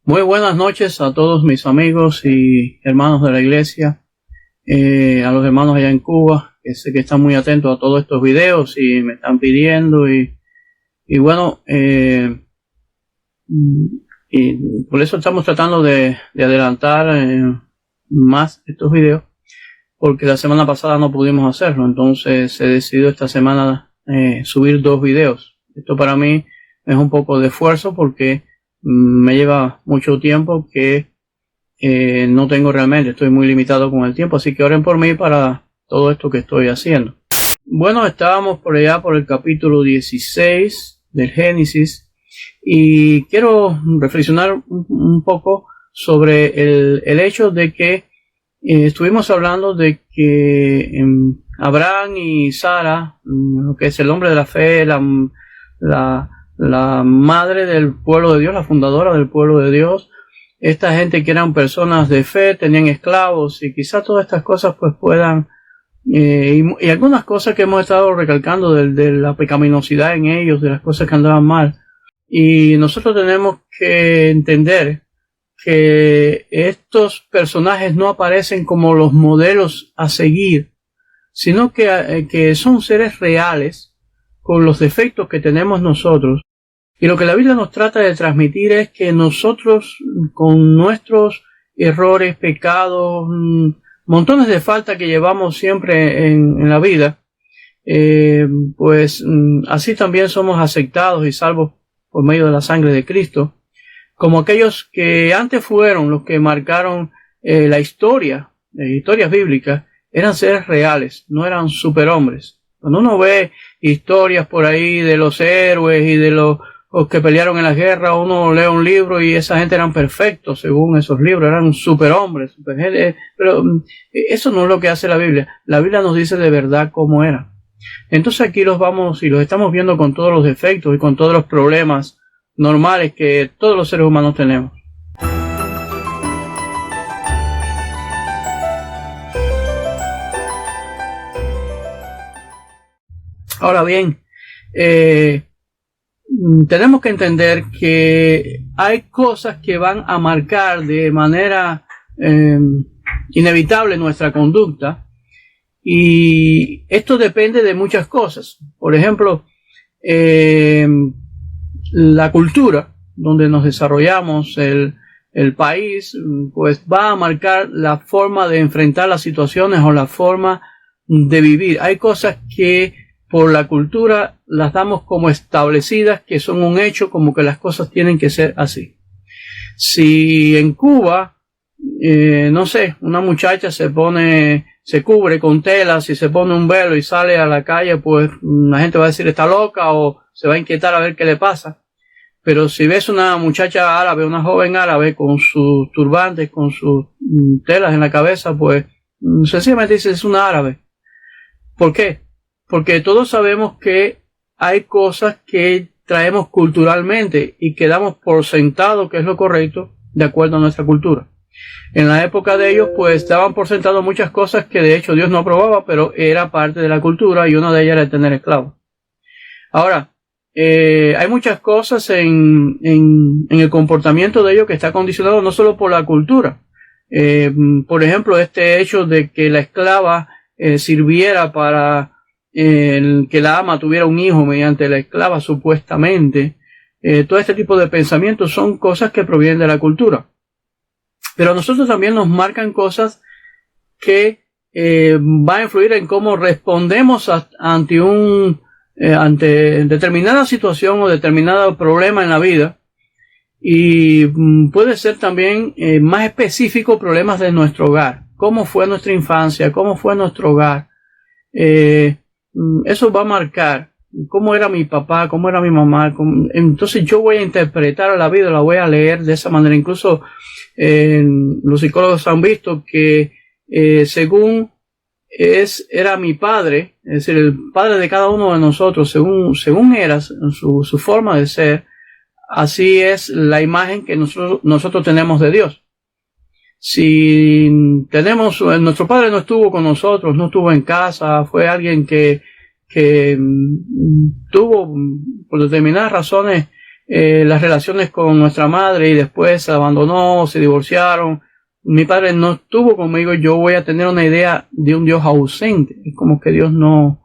Muy buenas noches a todos mis amigos y hermanos de la iglesia, a los hermanos allá en Cuba, que sé que están muy atentos a todos estos videos y me están pidiendo y bueno, y por eso estamos tratando de adelantar más estos videos, porque la semana pasada no pudimos hacerlo, entonces se decidió esta semana subir 2 videos. Esto para mí es un poco de esfuerzo porque me lleva mucho tiempo que no tengo realmente, estoy muy limitado con el tiempo, así que oren por mí para todo esto que estoy haciendo. Bueno, estábamos por allá por el capítulo 16 del Génesis y quiero reflexionar un poco sobre el hecho de que estuvimos hablando de que Abraham y Sara, lo que es el hombre de la fe, la madre del pueblo de Dios, la fundadora del pueblo de Dios, esta gente que eran personas de fe, tenían esclavos y quizás todas estas cosas pues puedan, y algunas cosas que hemos estado recalcando de la pecaminosidad en ellos, de las cosas que andaban mal. Y nosotros tenemos que entender que estos personajes no aparecen como los modelos a seguir, sino que son seres reales con los defectos que tenemos nosotros. Y lo que la Biblia nos trata de transmitir es que nosotros, con nuestros errores, pecados, montones de faltas que llevamos siempre en la vida, pues así también somos aceptados y salvos por medio de la sangre de Cristo, como aquellos que antes fueron los que marcaron la historia, las historias bíblicas, eran seres reales, no eran superhombres. Cuando uno ve historias por ahí de los héroes y de los que pelearon en la guerra, uno lee un libro y esa gente eran perfectos según esos libros, eran superhombres, pero eso no es lo que hace la Biblia. La Biblia nos dice de verdad cómo era. Entonces aquí los vamos y los estamos viendo con todos los defectos y con todos los problemas normales que todos los seres humanos tenemos. Ahora bien, tenemos que entender que hay cosas que van a marcar de manera inevitable nuestra conducta, y esto depende de muchas cosas. Por ejemplo, la cultura donde nos desarrollamos, el país, pues va a marcar la forma de enfrentar las situaciones o la forma de vivir. Hay cosas que por la cultura las damos como establecidas, que son un hecho, como que las cosas tienen que ser así. Si en Cuba, no sé, una muchacha se cubre con telas y se pone un velo y sale a la calle, pues la gente va a decir está loca o se va a inquietar a ver qué le pasa. Pero si ves una muchacha árabe, una joven árabe con sus turbantes, con sus telas en la cabeza, pues sencillamente dice es una árabe. ¿Por qué? Porque todos sabemos que hay cosas que traemos culturalmente y que damos por sentado que es lo correcto de acuerdo a nuestra cultura. En la época de ellos, pues daban por sentado muchas cosas que de hecho Dios no aprobaba, pero era parte de la cultura y una de ellas era el tener esclavos. Ahora, hay muchas cosas en el comportamiento de ellos que está condicionado no solo por la cultura. Por ejemplo, este hecho de que la esclava sirviera para que la ama tuviera un hijo mediante la esclava supuestamente, todo este tipo de pensamientos son cosas que provienen de la cultura. Pero a nosotros también nos marcan cosas que van a influir en cómo respondemos ante determinada situación o determinado problema en la vida, y puede ser también más específico problemas de nuestro hogar. ¿Cómo fue nuestra infancia? ¿Cómo fue nuestro hogar? Eso va a marcar cómo era mi papá, cómo era mi mamá. Entonces yo voy a interpretar la vida, la voy a leer de esa manera. Incluso los psicólogos han visto que según era mi padre, es decir, el padre de cada uno de nosotros, según era su forma de ser, así es la imagen que nosotros tenemos de Dios. Si nuestro padre no estuvo con nosotros, no estuvo en casa, fue alguien que tuvo por determinadas razones las relaciones con nuestra madre y después se abandonó, se divorciaron. Mi padre no estuvo conmigo, yo voy a tener una idea de un Dios ausente. Es como que Dios no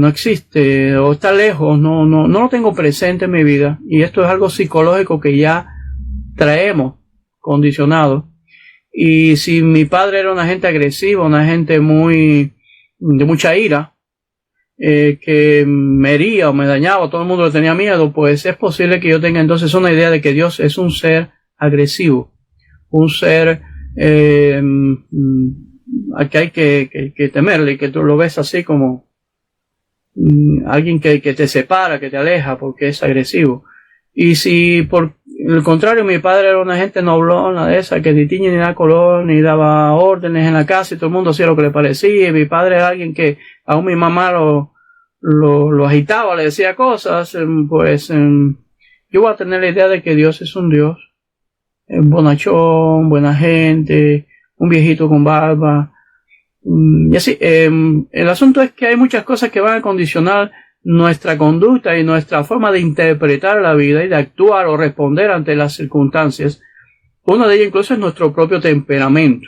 existe o está lejos, no lo tengo presente en mi vida. Y esto es algo psicológico que ya traemos condicionado. Y si mi padre era una gente agresiva, una gente de mucha ira, que me hería o me dañaba, todo el mundo le tenía miedo, pues es posible que yo tenga entonces una idea de que Dios es un ser agresivo, un ser al que hay que temerle, que tú lo ves así como alguien que te separa, que te aleja porque es agresivo. Y si por el contrario mi padre era una gente noblona de esa, que ni tiñe ni da color, ni daba órdenes en la casa y todo el mundo hacía lo que le parecía, y mi padre era alguien que aún mi mamá lo agitaba, le decía cosas, pues yo voy a tener la idea de que Dios es un Dios bonachón, buena gente, un viejito con barba. Y así, el asunto es que hay muchas cosas que van a condicionar nuestra conducta y nuestra forma de interpretar la vida y de actuar o responder ante las circunstancias. Una de ellas incluso es nuestro propio temperamento.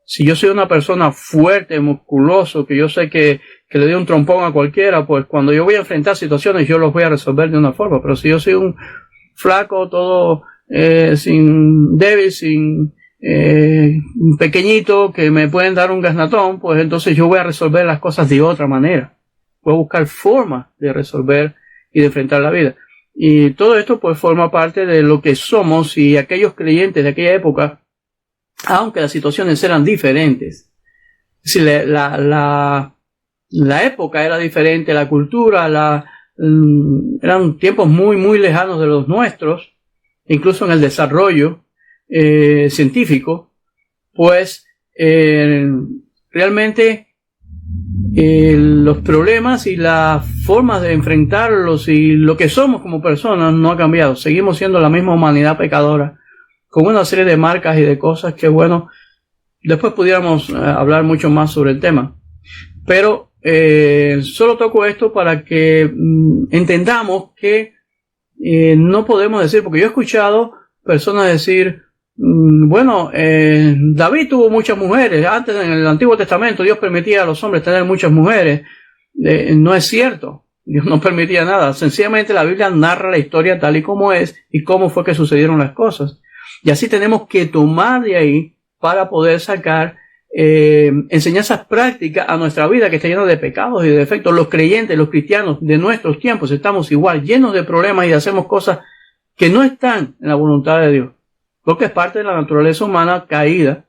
Si yo soy una persona fuerte, musculoso, que yo sé que le doy un trompón a cualquiera, pues cuando yo voy a enfrentar situaciones yo los voy a resolver de una forma. Pero si yo soy un flaco, todo débil, pequeñito, que me pueden dar un gasnatón, pues entonces yo voy a resolver las cosas de otra manera. Voy a buscar formas de resolver y de enfrentar la vida. Y todo esto pues forma parte de lo que somos, y aquellos creyentes de aquella época, aunque las situaciones eran diferentes, si la época era diferente, la cultura, eran tiempos muy, muy lejanos de los nuestros, incluso en el desarrollo científico, pues realmente los problemas y las formas de enfrentarlos y lo que somos como personas no ha cambiado. Seguimos siendo la misma humanidad pecadora, con una serie de marcas y de cosas que, bueno, después pudiéramos hablar mucho más sobre el tema. Pero solo toco esto para que entendamos que no podemos decir, porque yo he escuchado personas decir, bueno, David tuvo muchas mujeres. Antes, en el Antiguo Testamento, Dios permitía a los hombres tener muchas mujeres. No es cierto. Dios no permitía nada. Sencillamente la Biblia narra la historia tal y como es y cómo fue que sucedieron las cosas. Y así tenemos que tomar de ahí para poder sacar enseñanzas prácticas a nuestra vida, que está llena de pecados y de defectos. Los creyentes, los cristianos de nuestros tiempos estamos igual, llenos de problemas, y hacemos cosas que no están en la voluntad de Dios, porque es parte de la naturaleza humana caída,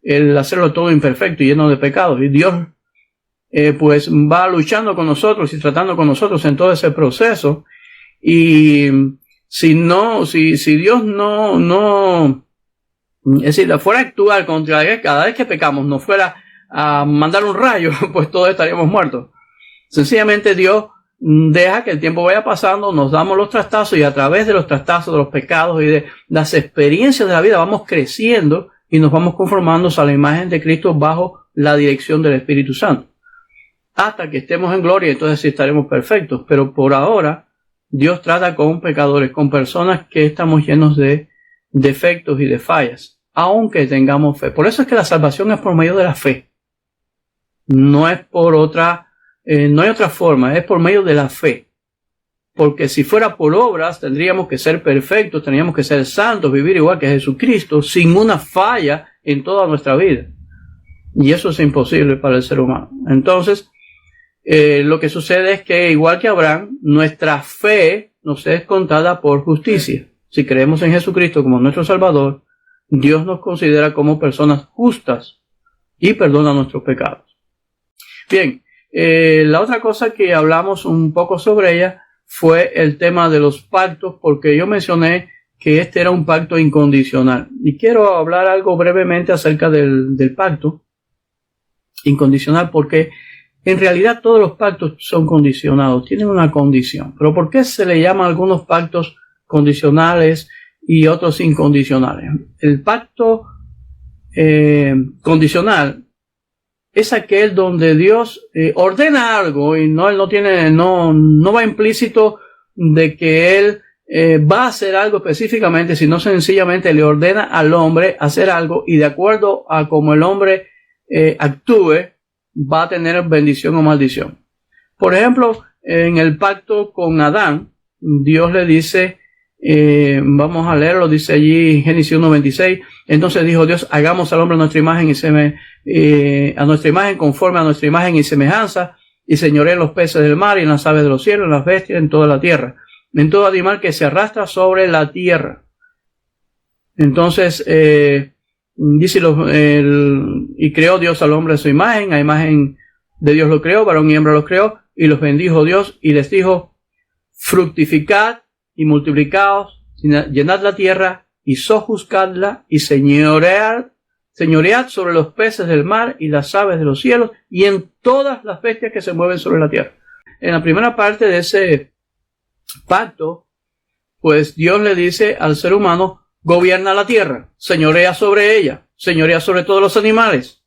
el hacerlo todo imperfecto y lleno de pecados. Y Dios pues va luchando con nosotros y tratando con nosotros en todo ese proceso. Y si Dios no, es decir, fuera a actuar contra él cada vez que pecamos, no fuera a mandar un rayo, pues todos estaríamos muertos. Sencillamente Dios deja que el tiempo vaya pasando, nos damos los trastazos, y a través de los trastazos, de los pecados y de las experiencias de la vida vamos creciendo y nos vamos conformando a la imagen de Cristo bajo la dirección del Espíritu Santo, hasta que estemos en gloria. Entonces sí estaremos perfectos. Pero por ahora Dios trata con pecadores, con personas que estamos llenos de defectos y de fallas, aunque tengamos fe. Por eso es que la salvación es por medio de la fe, no es por otra. No hay otra forma, es por medio de la fe. Porque si fuera por obras, tendríamos que ser perfectos, tendríamos que ser santos, vivir igual que Jesucristo, sin una falla en toda nuestra vida. Y eso es imposible para el ser humano. Entonces, lo que sucede es que, igual que Abraham, nuestra fe nos es contada por justicia. Si creemos en Jesucristo como nuestro Salvador, Dios nos considera como personas justas y perdona nuestros pecados. Bien. La otra cosa que hablamos un poco sobre ella fue el tema de los pactos, porque yo mencioné que este era un pacto incondicional. Y quiero hablar algo brevemente acerca del pacto incondicional, porque en realidad todos los pactos son condicionados, tienen una condición. Pero ¿por qué se le llaman algunos pactos condicionales y otros incondicionales? El pacto condicional es aquel donde Dios ordena algo y él no va implícito de que Él va a hacer algo específicamente, sino sencillamente le ordena al hombre hacer algo y de acuerdo a cómo el hombre actúe, va a tener bendición o maldición. Por ejemplo, en el pacto con Adán, Dios le dice, vamos a leerlo, dice allí Génesis 1:26, entonces dijo Dios, hagamos al hombre a nuestra imagen a nuestra imagen, conforme a nuestra imagen y semejanza, y señoree en los peces del mar y en las aves de los cielos, en las bestias, en toda la tierra, en todo animal que se arrastra sobre la tierra. Entonces, dice, y creó Dios al hombre a su imagen, a imagen de Dios lo creó, varón y hembra los creó, y los bendijo Dios, y les dijo, fructificad y multiplicaos, llenad la tierra, y sojuzgadla, y señoread sobre los peces del mar, y las aves de los cielos, y en todas las bestias que se mueven sobre la tierra. En la primera parte de ese pacto, pues Dios le dice al ser humano, gobierna la tierra, señorea sobre ella, señorea sobre todos los animales,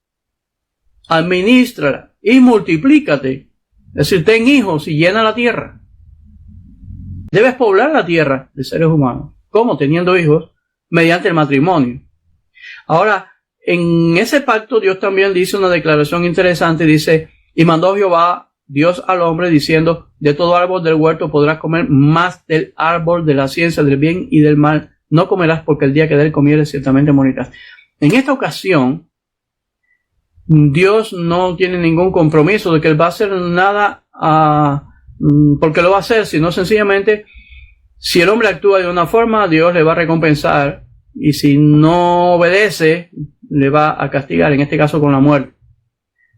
administrala y multiplícate. Es decir, ten hijos y llena la tierra. Debes poblar la tierra de seres humanos. ¿Cómo? Teniendo hijos mediante el matrimonio. Ahora, en ese pacto Dios también dice una declaración interesante. Dice, y mandó Jehová Dios al hombre diciendo, de todo árbol del huerto podrás comer, más del árbol de la ciencia del bien y del mal no comerás, porque el día que de él comieres ciertamente morirás. En esta ocasión, Dios no tiene ningún compromiso de que Él va a hacer nada porque lo va a hacer, sino sencillamente, si el hombre actúa de una forma, Dios le va a recompensar, y si no obedece, le va a castigar, en este caso con la muerte.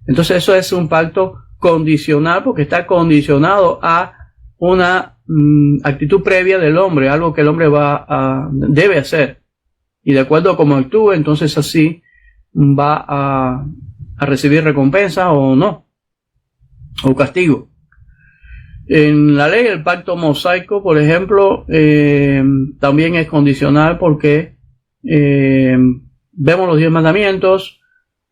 Entonces eso es un pacto condicional, porque está condicionado a una actitud previa del hombre, algo que el hombre debe hacer. Y de acuerdo a cómo actúe, entonces así va a recibir recompensa o no, o castigo. En la ley, el pacto mosaico, por ejemplo, también es condicional porque vemos los 10 mandamientos.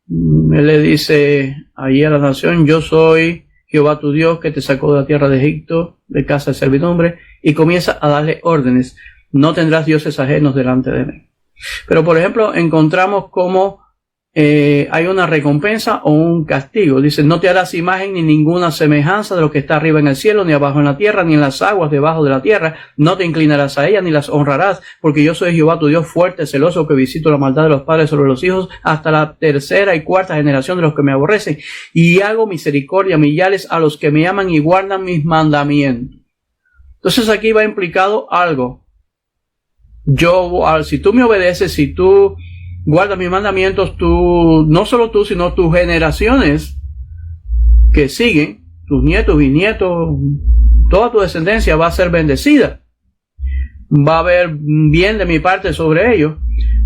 Él le dice allí a la nación, yo soy Jehová tu Dios que te sacó de la tierra de Egipto, de casa de servidumbre, y comienza a darle órdenes. No tendrás dioses ajenos delante de mí. Pero, por ejemplo, encontramos cómo hay una recompensa o un castigo. Dice, no te harás imagen ni ninguna semejanza de lo que está arriba en el cielo, ni abajo en la tierra, ni en las aguas debajo de la tierra. No te inclinarás a ellas, ni las honrarás, porque yo soy Jehová tu Dios fuerte, celoso, que visito la maldad de los padres sobre los hijos, hasta la tercera y cuarta generación de los que me aborrecen. Y hago misericordia, millares a los que me aman y guardan mis mandamientos. Entonces aquí va implicado algo. Si tú me obedeces, si tú guardas mis mandamientos, no solo tú, sino tus generaciones que siguen, tus nietos, bisnietos, toda tu descendencia va a ser bendecida. Va a haber bien de mi parte sobre ellos.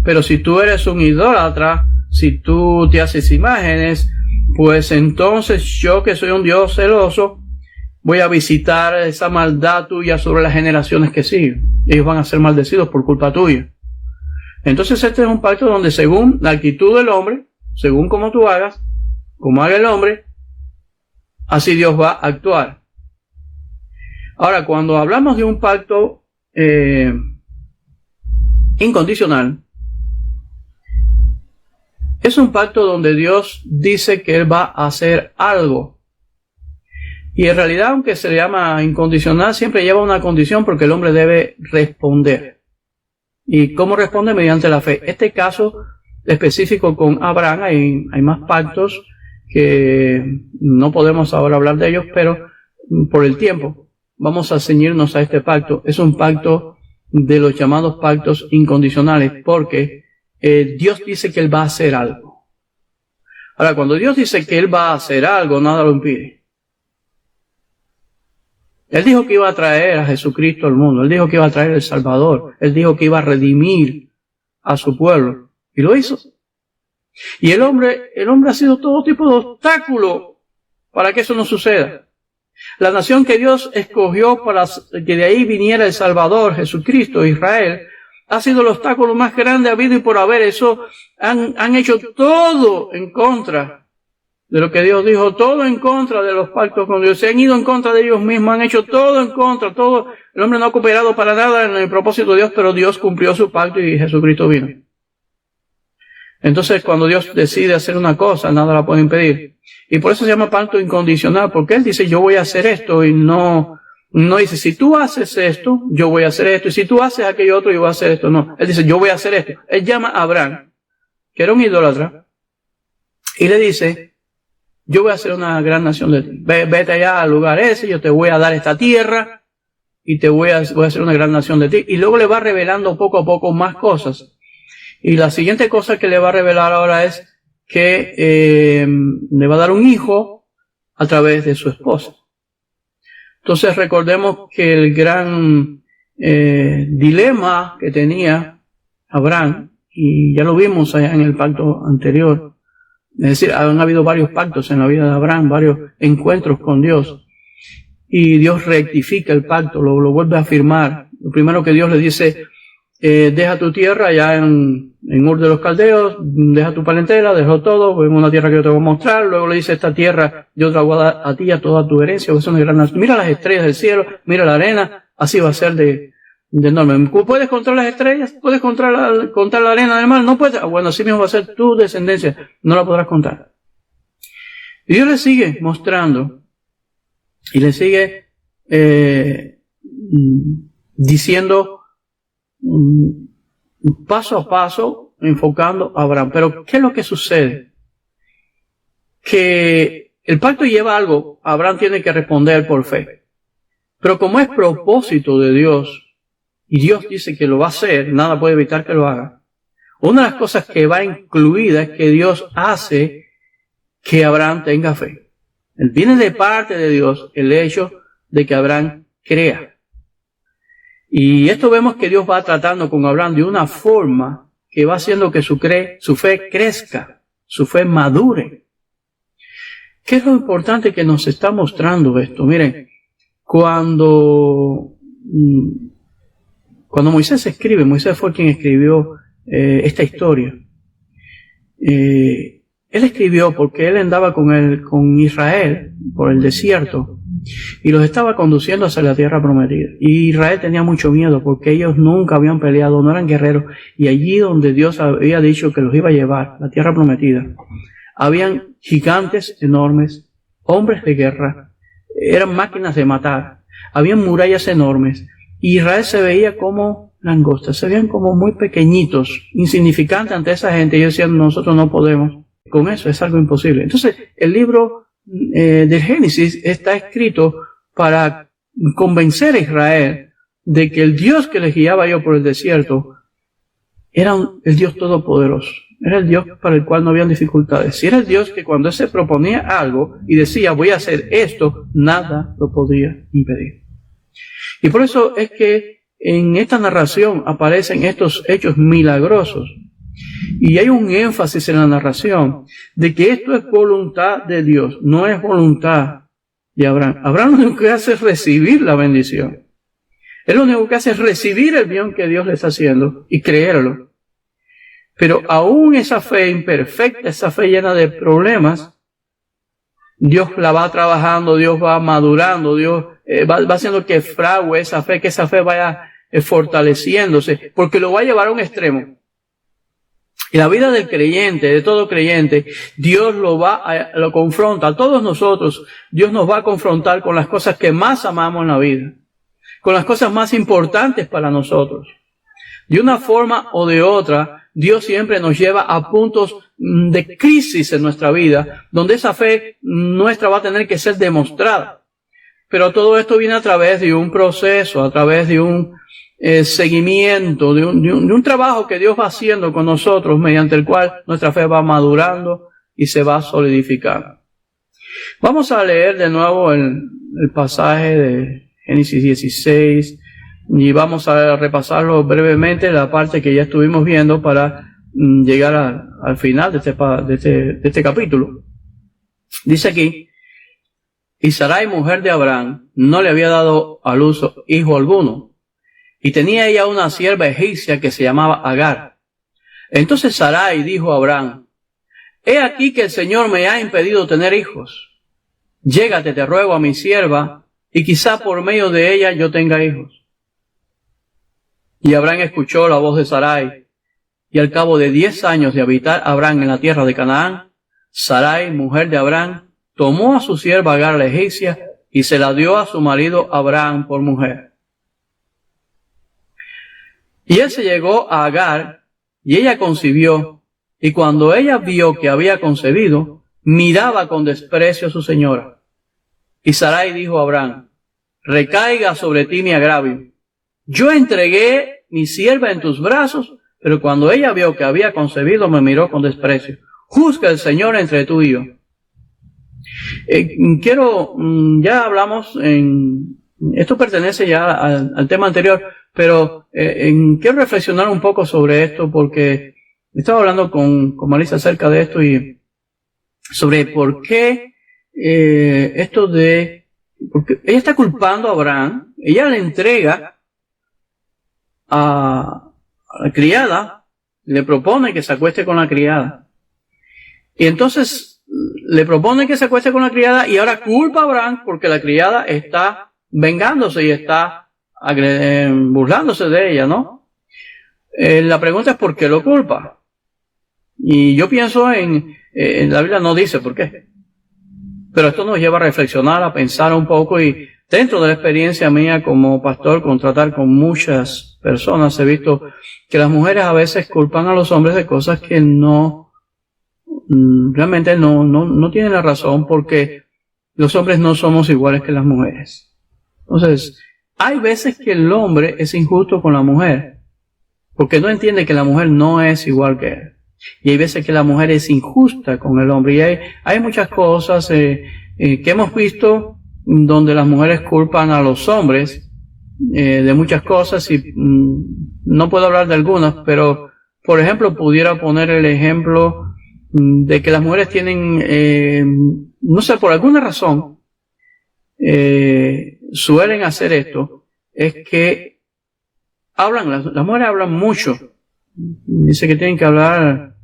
Pero si tú eres un idólatra, si tú te haces imágenes, pues entonces yo, que soy un Dios celoso, voy a visitar esa maldad tuya sobre las generaciones que siguen. Ellos van a ser maldecidos por culpa tuya. Entonces este es un pacto donde según la actitud del hombre, según como tú hagas, como haga el hombre, así Dios va a actuar. Ahora, cuando hablamos de un pacto incondicional, es un pacto donde Dios dice que Él va a hacer algo. Y en realidad, aunque se le llama incondicional, siempre lleva una condición porque el hombre debe responder. ¿Y cómo responde? Mediante la fe. Este caso específico con Abraham, hay más pactos que no podemos ahora hablar de ellos, pero por el tiempo vamos a ceñirnos a este pacto. Es un pacto de los llamados pactos incondicionales, porque Dios dice que Él va a hacer algo. Ahora, cuando Dios dice que Él va a hacer algo, nada lo impide. Él dijo que iba a traer a Jesucristo al mundo. Él dijo que iba a traer el Salvador. Él dijo que iba a redimir a su pueblo. Y lo hizo. Y el hombre ha sido todo tipo de obstáculo para que eso no suceda. La nación que Dios escogió para que de ahí viniera el Salvador, Jesucristo, Israel, ha sido el obstáculo más grande habido y por haber. Eso han hecho todo en contra de lo que Dios dijo, todo en contra de los pactos con Dios. Se han ido en contra de ellos mismos, han hecho todo en contra, todo. El hombre no ha cooperado para nada en el propósito de Dios, pero Dios cumplió su pacto y Jesucristo vino. Entonces, cuando Dios decide hacer una cosa, nada la puede impedir. Y por eso se llama pacto incondicional, porque Él dice, yo voy a hacer esto, y no dice, si tú haces esto, yo voy a hacer esto, y si tú haces aquello otro, yo voy a hacer esto. No, Él dice, yo voy a hacer esto. Él llama a Abraham, que era un idólatra, y le dice, yo voy a hacer una gran nación de ti. Vete allá al lugar ese, yo te voy a dar esta tierra, y voy a hacer una gran nación de ti. Y luego le va revelando poco a poco más cosas. Y la siguiente cosa que le va a revelar ahora es que le va a dar un hijo a través de su esposa. Entonces recordemos que el gran dilema que tenía Abraham, y ya lo vimos allá en el pacto anterior, es decir, han habido varios pactos en la vida de Abraham, varios encuentros con Dios, y Dios rectifica el pacto, lo vuelve a afirmar. Lo primero que Dios le dice, deja tu tierra allá en Ur de los Caldeos, deja tu parentela, deja todo, en una tierra que yo te voy a mostrar. Luego le dice, esta tierra yo te la voy a dar a ti, a toda tu herencia, que es una gran nación. Mira las estrellas del cielo, mira la arena, así va a ser de enorme. ¿Puedes contar las estrellas? ¿Puedes contar la arena del mar? No puedes. Bueno, así mismo va a ser tu descendencia, no la podrás contar. Y Dios le sigue mostrando, y le sigue diciendo, paso a paso, enfocando a Abraham. Pero ¿qué es lo que sucede? Que el pacto lleva algo, Abraham tiene que responder por fe. Pero como es propósito de Dios, y Dios dice que lo va a hacer, nada puede evitar que lo haga. Una de las cosas que va incluida es que Dios hace que Abraham tenga fe. Viene de parte de Dios el hecho de que Abraham crea. Y esto vemos que Dios va tratando con Abraham de una forma que va haciendo que su fe crezca, su fe madure. ¿Qué es lo importante que nos está mostrando esto? Miren, cuando Moisés escribe, Moisés fue quien escribió esta historia. Él escribió porque él andaba con Israel por el desierto y los estaba conduciendo hacia la tierra prometida. Y Israel tenía mucho miedo porque ellos nunca habían peleado, no eran guerreros. Y allí donde Dios había dicho que los iba a llevar, la tierra prometida, habían gigantes enormes, hombres de guerra, eran máquinas de matar, habían murallas enormes. Y Israel se veía como langostas, se veían como muy pequeñitos, insignificantes ante esa gente. Y ellos decían, nosotros no podemos con eso, es algo imposible. Entonces, el libro del Génesis está escrito para convencer a Israel de que el Dios que les guiaba yo por el desierto era el Dios todopoderoso, era el Dios para el cual no habían dificultades, y era el Dios que cuando Él se proponía algo y decía voy a hacer esto, nada lo podía impedir. Y por eso es que en esta narración aparecen estos hechos milagrosos. Y hay un énfasis en la narración de que esto es voluntad de Dios, no es voluntad de Abraham. Abraham lo único que hace es recibir la bendición. Él lo único que hace es recibir el bien que Dios le está haciendo y creerlo. Pero aún esa fe imperfecta, esa fe llena de problemas, Dios la va trabajando, Dios va madurando, Dios va haciendo que frague esa fe, que esa fe vaya fortaleciéndose, porque lo va a llevar a un extremo. Y la vida del creyente, de todo creyente, Dios lo confronta a todos nosotros. Dios nos va a confrontar con las cosas que más amamos en la vida, con las cosas más importantes para nosotros. De una forma o de otra, Dios siempre nos lleva a puntos de crisis en nuestra vida, donde esa fe nuestra va a tener que ser demostrada. Pero todo esto viene a través de un proceso, a través de un seguimiento, de un trabajo que Dios va haciendo con nosotros, mediante el cual nuestra fe va madurando y se va solidificando. Vamos a leer de nuevo el pasaje de Génesis 16 y vamos a repasarlo brevemente, la parte que ya estuvimos viendo para llegar al final de este capítulo. Dice aquí, y Sarai, mujer de Abraham, no le había dado a luz hijo alguno, y tenía ella una sierva egipcia que se llamaba Agar. Entonces Sarai dijo a Abraham, he aquí que el Señor me ha impedido tener hijos. Llégate, te ruego, a mi sierva, y quizá por medio de ella yo tenga hijos. Y Abraham escuchó la voz de Sarai, y al cabo de 10 años de habitar Abraham en la tierra de Canaán, Sarai, mujer de Abraham, tomó a su sierva Agar la egipcia, y se la dio a su marido Abraham por mujer. Y él se llegó a Agar, y ella concibió, y cuando ella vio que había concebido, miraba con desprecio a su señora. Y Sarai dijo a Abraham, recaiga sobre ti mi agravio. Yo entregué mi sierva en tus brazos, pero cuando ella vio que había concebido, me miró con desprecio. Juzga el Señor entre tú y yo. Ya hablamos esto pertenece ya al tema anterior, pero quiero reflexionar un poco sobre esto porque estaba hablando con Marisa acerca de esto y sobre por qué porque ella está culpando a Abraham, ella le entrega a la criada, le propone que se acueste con la criada. Y entonces le propone que se acueste con la criada y ahora culpa a Abraham porque la criada está vengándose y está burlándose de ella, ¿no? La pregunta es ¿por qué lo culpa? Y yo pienso en la Biblia no dice por qué. Pero esto nos lleva a reflexionar, a pensar un poco y dentro de la experiencia mía como pastor, con tratar con muchas personas, he visto que las mujeres a veces culpan a los hombres de cosas que realmente no tienen la razón porque los hombres no somos iguales que las mujeres. Entonces, hay veces que el hombre es injusto con la mujer porque no entiende que la mujer no es igual que él. Y hay veces que la mujer es injusta con el hombre. Y hay muchas cosas que hemos visto donde las mujeres culpan a los hombres de muchas cosas y no puedo hablar de algunas, pero por ejemplo pudiera poner el ejemplo de que las mujeres tienen, no sé, por alguna razón suelen hacer esto, es que las mujeres hablan mucho. Dice que tienen que hablar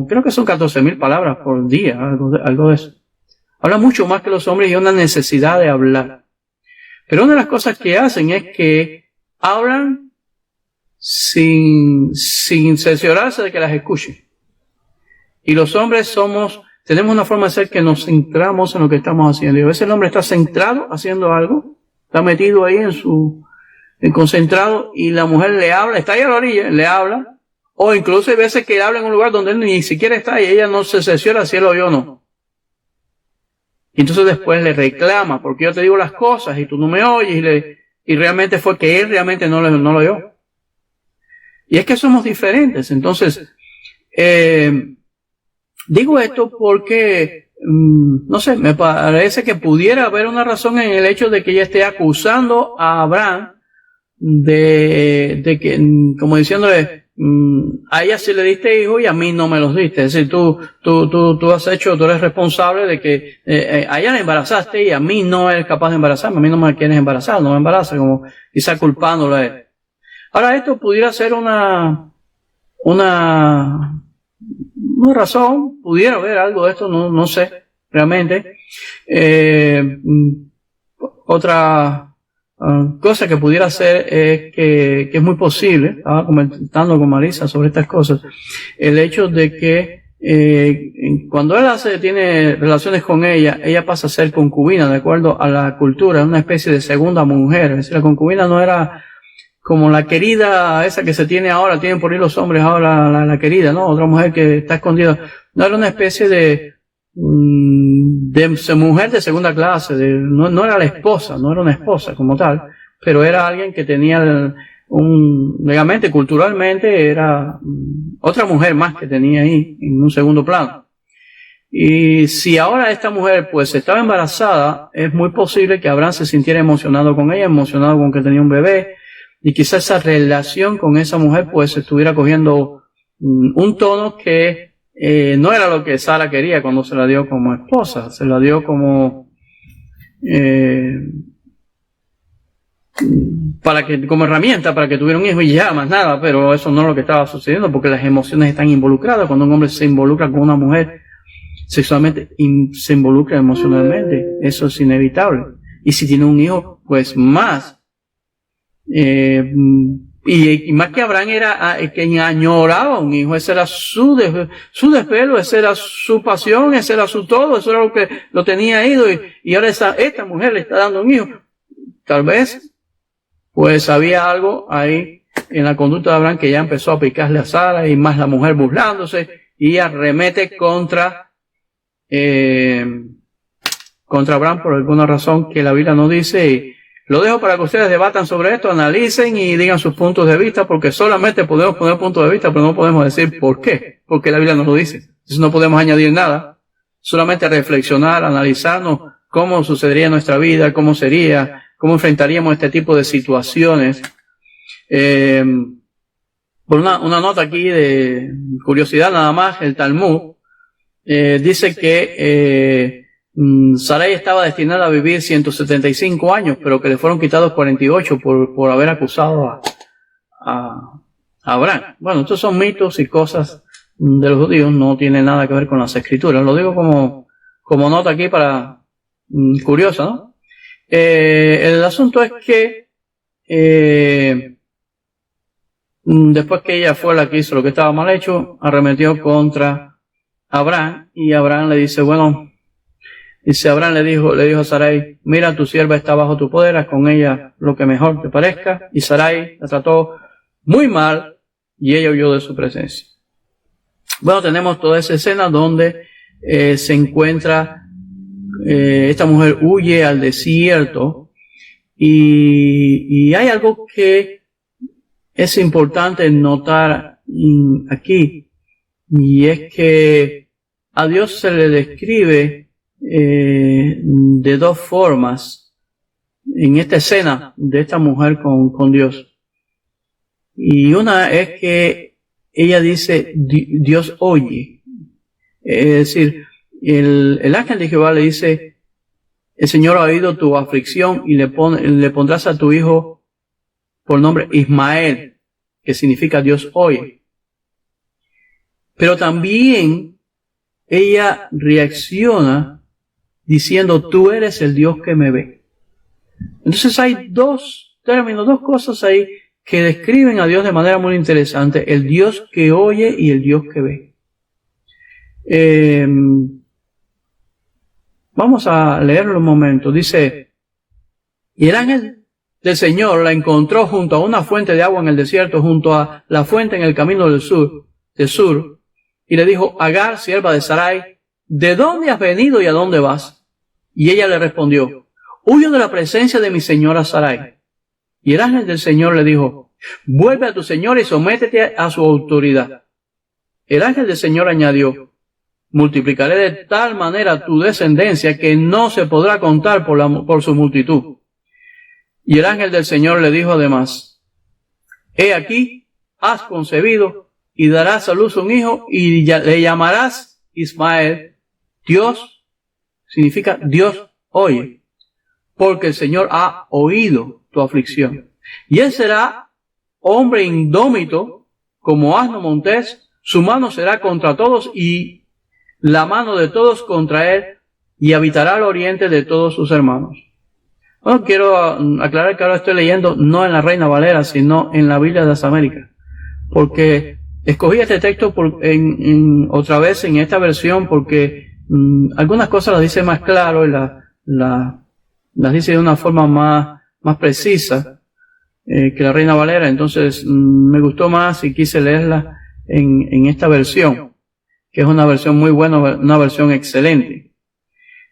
creo que son 14,000 palabras por día, algo de eso. Hablan mucho más que los hombres y hay una necesidad de hablar. Pero una de las cosas que hacen es que hablan sin cerciorarse de que las escuchen. Y los hombres tenemos una forma de ser que nos centramos en lo que estamos haciendo. Y a veces el hombre está centrado haciendo algo, está metido ahí concentrado y la mujer le habla, está ahí a la orilla, le habla, o incluso hay veces que habla en un lugar donde él ni siquiera está y ella no se cerciora si él lo oyó o no. Y entonces después le reclama, porque yo te digo las cosas y tú no me oyes, y realmente fue que él realmente no lo oyó. Y es que somos diferentes. Entonces, digo esto porque, no sé, me parece que pudiera haber una razón en el hecho de que ella esté acusando a Abraham de que, como diciéndole, a ella sí le diste hijos y a mí no me los diste. Es decir, tú eres responsable de que a ella la embarazaste y a mí no eres capaz de embarazarme, a mí no me quieres embarazar, no me embarazas, como quizá culpándolo a él. Ahora, esto pudiera ser una razón, pudiera haber algo de esto, no sé, realmente. Otra cosa que pudiera ser es que es muy posible, estaba comentando con Marisa sobre estas cosas, el hecho de que cuando él tiene relaciones con ella pasa a ser concubina, de acuerdo a la cultura, una especie de segunda mujer. Es decir, la concubina no era como la querida esa que se tiene ahora, tienen por ahí los hombres ahora la querida, ¿no? Otra mujer que está escondida. No era una especie de mujer de segunda clase, no era la esposa, no era una esposa como tal, pero era alguien que tenía legalmente, culturalmente, era otra mujer más que tenía ahí en un segundo plano. Y si ahora esta mujer pues estaba embarazada, es muy posible que Abraham se sintiera emocionado con ella, emocionado con que tenía un bebé, y quizás esa relación con esa mujer pues estuviera cogiendo un tono que no era lo que Sara quería cuando se la dio como esposa, se la dio como como herramienta para que tuviera un hijo y ya, más nada, pero eso no es lo que estaba sucediendo, porque las emociones están involucradas. Cuando un hombre se involucra con una mujer sexualmente, se involucra emocionalmente, eso es inevitable. Y si tiene un hijo, pues más. Y más que Abraham era quien añoraba un hijo, ese era su desvelo, ese era su pasión, ese era su todo, eso era lo que lo tenía ido, y ahora esta mujer le está dando un hijo. Tal vez pues había algo ahí en la conducta de Abraham que ya empezó a picarle a Sara, y más la mujer burlándose, y arremete contra Abraham por alguna razón que la Biblia no dice. Y lo dejo para que ustedes debatan sobre esto, analicen y digan sus puntos de vista, porque solamente podemos poner puntos de vista, pero no podemos decir por qué, porque la Biblia no lo dice. Entonces no podemos añadir nada, solamente reflexionar, analizarnos cómo sucedería en nuestra vida, cómo sería, cómo enfrentaríamos este tipo de situaciones. Por una nota aquí de curiosidad nada más, el Talmud dice que Sarai estaba destinada a vivir 175 años, pero que le fueron quitados 48 por haber acusado a Abraham. Bueno, estos son mitos y cosas de los judíos, no tienen nada que ver con las escrituras. Lo digo como nota aquí para curiosa, ¿no? El asunto es que después que ella fue la que hizo lo que estaba mal hecho, arremetió contra Abraham, y Abraham le dice, Abraham le dijo a Sarai, mira, tu sierva está bajo tu poder, haz con ella lo que mejor te parezca. Y Sarai la trató muy mal y ella huyó de su presencia. Bueno, tenemos toda esa escena donde se encuentra, esta mujer huye al desierto, y hay algo que es importante notar aquí, y es que a Dios se le describe de dos formas en esta escena de esta mujer con Dios. Y una es que ella dice, Dios oye. Es decir, el ángel de Jehová le dice, el Señor ha oído tu aflicción y le pondrás a tu hijo por nombre Ismael, que significa Dios oye. Pero también ella reacciona diciendo, tú eres el Dios que me ve. Entonces hay dos términos, dos cosas ahí que describen a Dios de manera muy interesante, el Dios que oye y el Dios que ve. Vamos a leerlo un momento. Dice, y el ángel del Señor la encontró junto a una fuente de agua en el desierto, junto a la fuente en el camino del sur, y le dijo, Agar, sierva de Sarai, ¿de dónde has venido y a dónde vas? Y ella le respondió, huyo de la presencia de mi señora Sarai. Y el ángel del Señor le dijo, vuelve a tu señora y sométete a su autoridad. El ángel del Señor añadió, multiplicaré de tal manera tu descendencia que no se podrá contar por su multitud. Y el ángel del Señor le dijo además, he aquí, has concebido y darás a luz un hijo y le llamarás Ismael. Dios significa Dios oye, porque el Señor ha oído tu aflicción. Y él será hombre indómito como asno montés, su mano será contra todos y la mano de todos contra él, y habitará al oriente de todos sus hermanos. Bueno, quiero aclarar que ahora estoy leyendo no en la Reina Valera, sino en la Biblia de las Américas, porque escogí este texto otra vez en esta versión porque algunas cosas las dice más claro y las dice de una forma más precisa que la Reina Valera. Entonces me gustó más y quise leerla en esta versión, que es una versión muy buena, una versión excelente.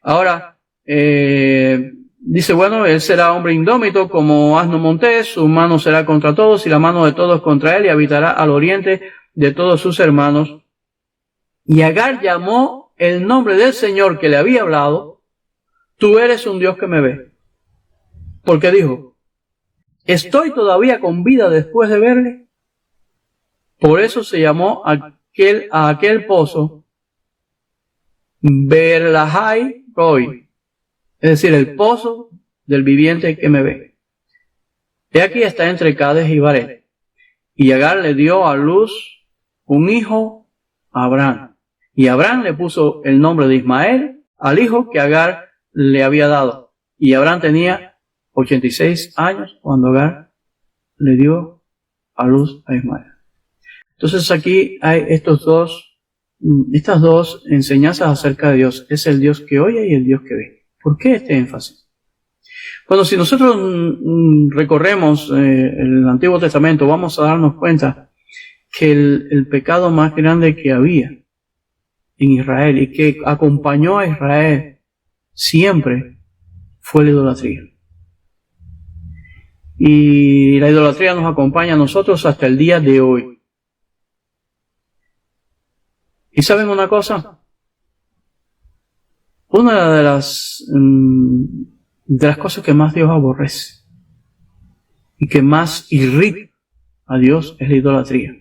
Ahora, dice, bueno, él será hombre indómito como asno montés, su mano será contra todos y la mano de todos contra él, y habitará al oriente de todos sus hermanos. Y Agar llamó el nombre del Señor que le había hablado, tú eres un Dios que me ve. Porque dijo, ¿estoy todavía con vida después de verle? Por eso se llamó a aquel pozo Beer-lahai Roi, es decir, el pozo del viviente que me ve. He aquí está entre Cades y Baret. Y Agar le dio a luz un hijo a Abraham. Y Abraham le puso el nombre de Ismael al hijo que Agar le había dado. Y Abraham tenía 86 años cuando Agar le dio a luz a Ismael. Entonces aquí hay estas dos enseñanzas acerca de Dios. Es el Dios que oye y el Dios que ve. ¿Por qué este énfasis? Bueno, si nosotros recorremos el Antiguo Testamento, vamos a darnos cuenta que el pecado más grande que había en Israel y que acompañó a Israel siempre fue la idolatría. Y la idolatría nos acompaña a nosotros hasta el día de hoy. ¿Y saben una cosa? Una de las cosas que más Dios aborrece y que más irrita a Dios es la idolatría.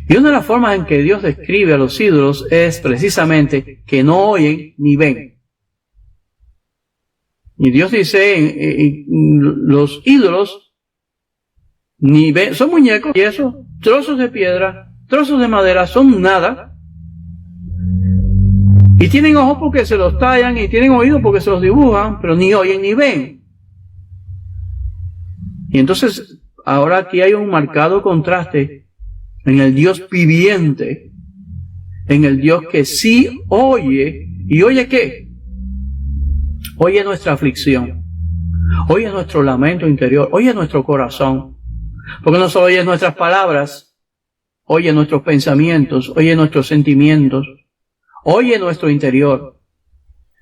Y una de las formas en que Dios describe a los ídolos es precisamente que no oyen ni ven. Y Dios dice, los ídolos ni ven, son muñecos y eso, trozos de piedra, trozos de madera, son nada. Y tienen ojos porque se los tallan y tienen oídos porque se los dibujan, pero ni oyen ni ven. Y entonces, ahora aquí hay un marcado contraste en el Dios viviente, en el Dios que sí oye. ¿Y oye qué? Oye nuestra aflicción, oye nuestro lamento interior, oye nuestro corazón. Porque no solo oye nuestras palabras, oye nuestros pensamientos, oye nuestros sentimientos, oye nuestro interior.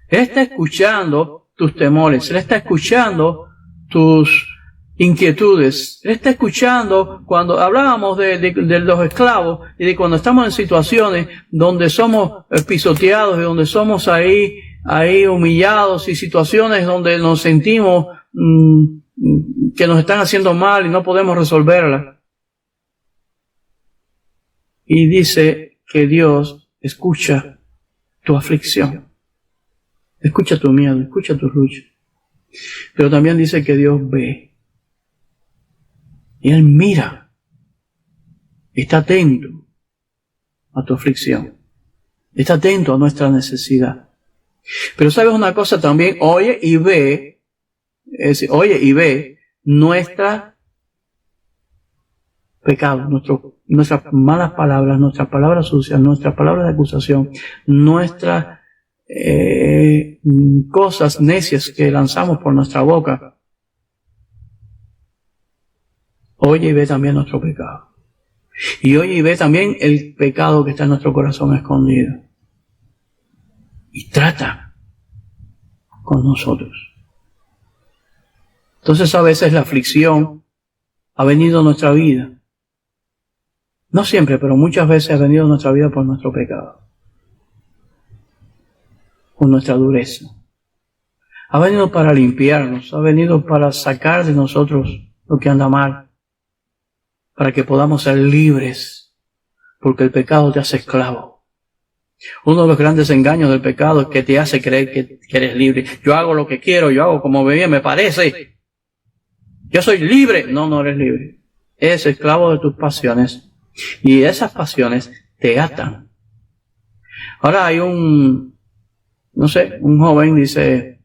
Él está escuchando tus temores, Él está escuchando tus inquietudes, Él está escuchando cuando hablábamos de los esclavos y de cuando estamos en situaciones donde somos pisoteados y donde somos ahí humillados y situaciones donde nos sentimos que nos están haciendo mal y no podemos resolverlas. Y dice que Dios escucha tu aflicción, escucha tu miedo, escucha tus luchas. Pero también dice que Dios ve. Y Él mira, está atento a tu aflicción, está atento a nuestra necesidad. Pero sabes una cosa también, oye y ve nuestra pecado, nuestras malas palabras, nuestras palabras sucias, nuestras palabras de acusación, nuestras cosas necias que lanzamos por nuestra boca. Oye y ve también nuestro pecado. Y oye y ve también el pecado que está en nuestro corazón escondido. Y trata con nosotros. Entonces a veces la aflicción ha venido a nuestra vida. No siempre, pero muchas veces ha venido a nuestra vida por nuestro pecado. Por nuestra dureza. Ha venido para limpiarnos, ha venido para sacar de nosotros lo que anda mal. Para que podamos ser libres, porque el pecado te hace esclavo. Uno de los grandes engaños del pecado es que te hace creer que eres libre. Yo hago lo que quiero, yo hago como me parece. Yo soy libre. No, no eres libre. Eres esclavo de tus pasiones. Y esas pasiones te atan. Ahora hay un joven dice,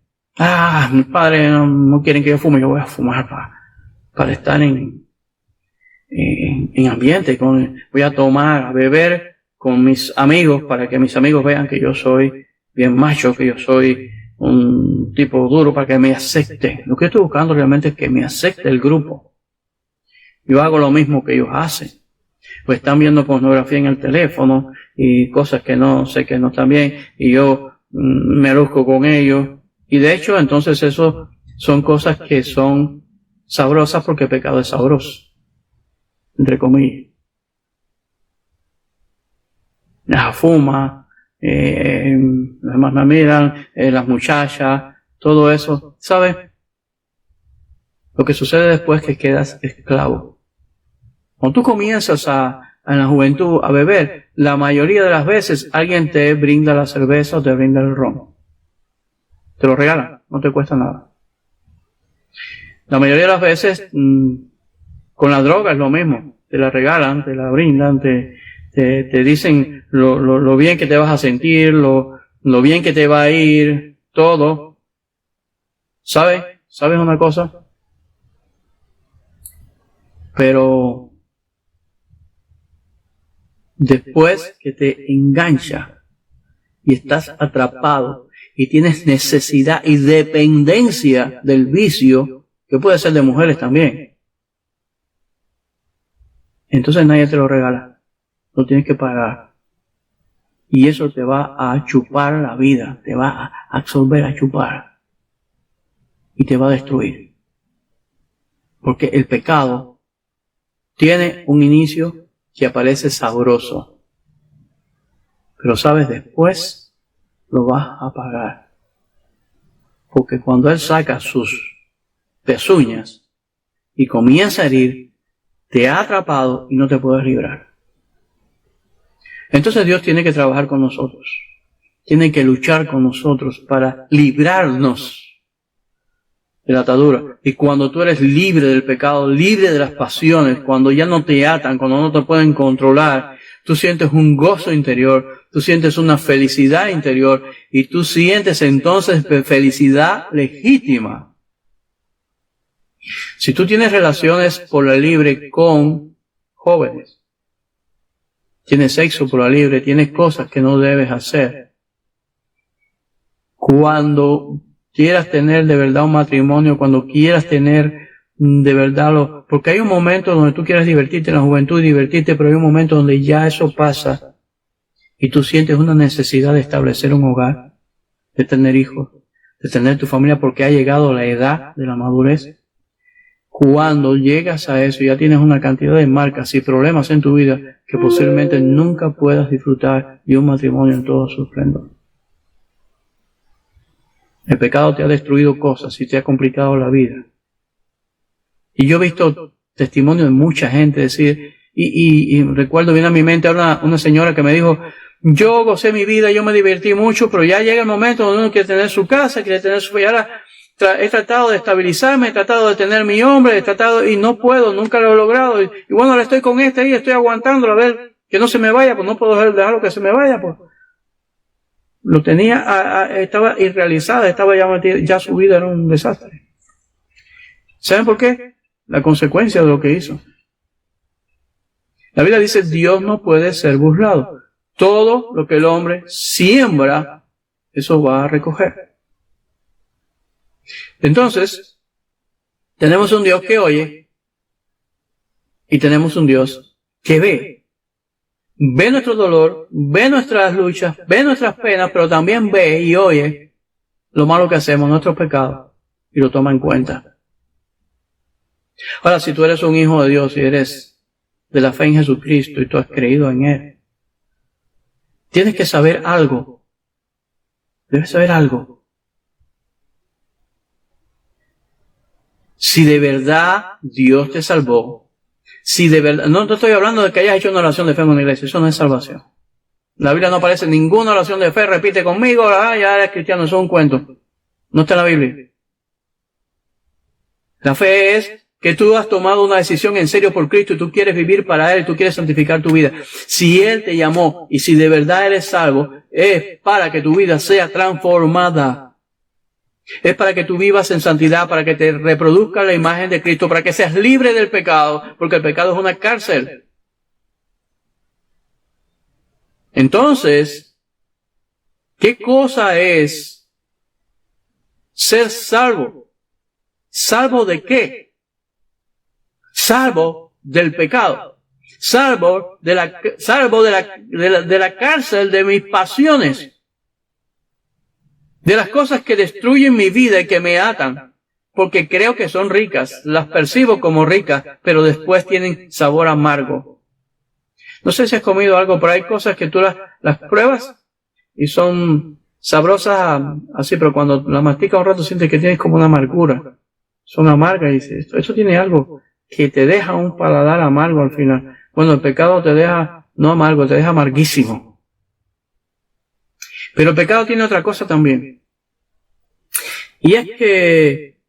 mis padres no quieren que yo fume, yo voy a fumar para estar en ambiente, voy a tomar, a beber con mis amigos para que mis amigos vean que yo soy bien macho, que yo soy un tipo duro para que me acepte. Lo que estoy buscando realmente es que me acepte el grupo. Yo hago lo mismo que ellos hacen. Pues están viendo pornografía en el teléfono y cosas que no sé que no están bien y yo me luzco con ellos. Y de hecho entonces eso son cosas que son sabrosas porque el pecado es sabroso. Entre comillas. La fuma, además me miran, las muchachas, todo eso, ¿sabes? Lo que sucede después es que quedas esclavo. Cuando tú comienzas en la juventud a beber, la mayoría de las veces alguien te brinda la cerveza o te brinda el ron. Te lo regalan, no te cuesta nada. La mayoría de las veces con la droga es lo mismo. Te la regalan, te la brindan, te dicen lo bien que te vas a sentir, lo bien que te va a ir, todo. ¿Sabes? ¿Sabes una cosa? Pero después que te engancha y estás atrapado y tienes necesidad y dependencia del vicio, que puede ser de mujeres también, entonces nadie te lo regala, lo tienes que pagar. Y eso te va a chupar la vida, te va a absorber, a chupar, y te va a destruir. Porque el pecado tiene un inicio que aparece sabroso, pero sabes, después lo vas a pagar. Porque cuando él saca sus pezuñas y comienza a herir, te ha atrapado y no te puedes librar. Entonces Dios tiene que trabajar con nosotros. Tiene que luchar con nosotros para librarnos de la atadura. Y cuando tú eres libre del pecado, libre de las pasiones, cuando ya no te atan, cuando no te pueden controlar, tú sientes un gozo interior, tú sientes una felicidad interior y tú sientes entonces felicidad legítima. Si tú tienes relaciones por la libre con jóvenes, tienes sexo por la libre, tienes cosas que no debes hacer, cuando quieras tener de verdad un matrimonio, cuando quieras tener de verdad porque hay un momento donde tú quieres divertirte en la juventud, divertirte, pero hay un momento donde ya eso pasa y tú sientes una necesidad de establecer un hogar, de tener hijos, de tener tu familia, porque ha llegado la edad de la madurez. Cuando llegas a eso, ya tienes una cantidad de marcas y problemas en tu vida que posiblemente nunca puedas disfrutar de un matrimonio en todo su esplendor. El pecado te ha destruido cosas y te ha complicado la vida. Y yo he visto testimonios de mucha gente decir, y recuerdo bien a mi mente a una señora que me dijo, yo gocé mi vida, yo me divertí mucho, pero ya llega el momento donde uno quiere tener su casa, quiere tener su vida. He tratado de estabilizarme, he tratado de tener mi hombre, y no puedo, nunca lo he logrado. Y bueno, ahora estoy con este ahí, estoy aguantando a ver que no se me vaya, pues no puedo dejarlo que se me vaya, pues. Lo tenía, estaba irrealizada, estaba ya su vida era un desastre. ¿Saben por qué? La consecuencia de lo que hizo. La Biblia dice, Dios no puede ser burlado. Todo lo que el hombre siembra, eso va a recoger. Entonces, tenemos un Dios que oye y tenemos un Dios que ve. Ve nuestro dolor, ve nuestras luchas, ve nuestras penas, pero también ve y oye lo malo que hacemos, nuestros pecados, y lo toma en cuenta. Ahora, si tú eres un hijo de Dios y eres de la fe en Jesucristo y tú has creído en Él, tienes que saber algo. Debes saber algo. Si de verdad Dios te salvó, si de verdad, no te estoy hablando de que hayas hecho una oración de fe en una iglesia, eso no es salvación. La Biblia no aparece ninguna oración de fe, repite conmigo, ya eres cristiano, eso es un cuento. No está en la Biblia. La fe es que tú has tomado una decisión en serio por Cristo y tú quieres vivir para Él, tú quieres santificar tu vida. Si Él te llamó y si de verdad eres salvo, es para que tu vida sea transformada. Es para que tú vivas en santidad, para que te reproduzca la imagen de Cristo, para que seas libre del pecado, porque el pecado es una cárcel. Entonces, ¿qué cosa es ser salvo? ¿Salvo de qué? Salvo del pecado. Salvo de la cárcel de mis pasiones. De las cosas que destruyen mi vida y que me atan, porque creo que son ricas, las percibo como ricas, pero después tienen sabor amargo. No sé si has comido algo, pero hay cosas que tú las pruebas y son sabrosas así, pero cuando las masticas un rato sientes que tienes como una amargura. Son amargas y dices, esto tiene algo que te deja un paladar amargo al final. Bueno, el pecado te deja, no amargo, te deja amarguísimo. Pero el pecado tiene otra cosa también. Y es que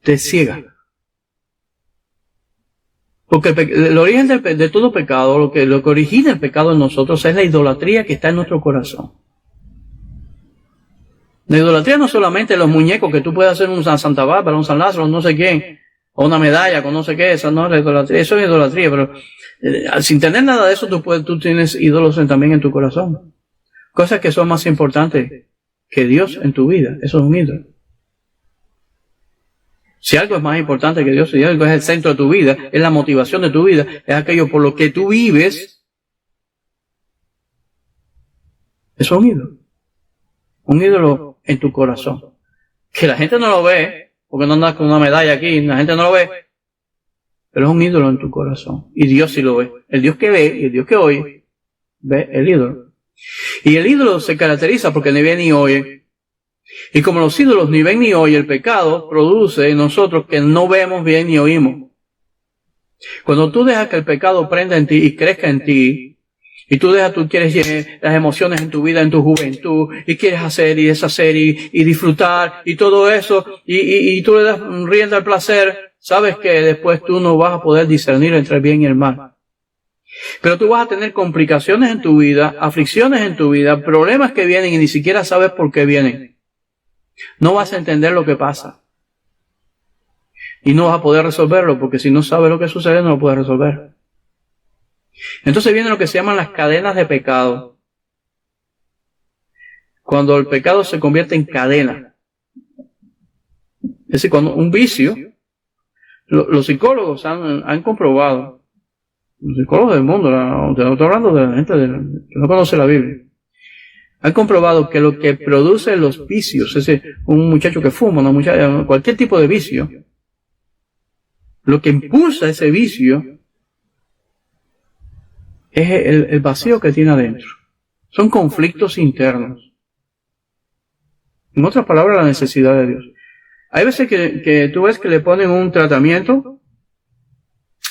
te ciega. Porque el origen de todo pecado, lo que origina el pecado en nosotros es la idolatría que está en nuestro corazón. La idolatría no es solamente los muñecos que tú puedes hacer un Santa Bárbara, un San Lázaro, no sé quién, o una medalla con no sé qué, esa no es la idolatría, eso es idolatría, pero sin tener nada de eso tú tienes ídolos también en tu corazón. Cosas que son más importantes que Dios en tu vida, eso es un ídolo. Si algo es más importante que Dios, si algo es el centro de tu vida, es la motivación de tu vida, es aquello por lo que tú vives, eso es un ídolo. Un ídolo en tu corazón. Que la gente no lo ve, porque no andas con una medalla aquí, la gente no lo ve, pero es un ídolo en tu corazón. Y Dios sí lo ve. El Dios que ve y el Dios que oye, ve el ídolo. Y el ídolo se caracteriza porque ni ve ni oye. Y como los ídolos ni ven ni oyen, el pecado produce en nosotros que no vemos bien ni oímos. Cuando tú dejas que el pecado prenda en ti y crezca en ti, y tú quieres las emociones en tu vida, en tu juventud, y quieres hacer y deshacer y disfrutar y todo eso, y tú le das rienda al placer, sabes que después tú no vas a poder discernir entre el bien y el mal. Pero tú vas a tener complicaciones en tu vida, aflicciones en tu vida, problemas que vienen y ni siquiera sabes por qué vienen. No vas a entender lo que pasa. Y no vas a poder resolverlo, porque si no sabes lo que sucede, no lo puedes resolver. Entonces viene lo que se llaman las cadenas de pecado. Cuando el pecado se convierte en cadena. Es decir, cuando un vicio, los psicólogos han comprobado, los psicólogos del mundo, no estoy hablando de la gente que no conoce la Biblia, han comprobado que lo que produce los vicios, es decir, un muchacho que fuma, una muchacha, cualquier tipo de vicio, lo que impulsa ese vicio es el vacío que tiene adentro. Son conflictos internos. En otras palabras, la necesidad de Dios. Hay veces que tú ves que le ponen un tratamiento,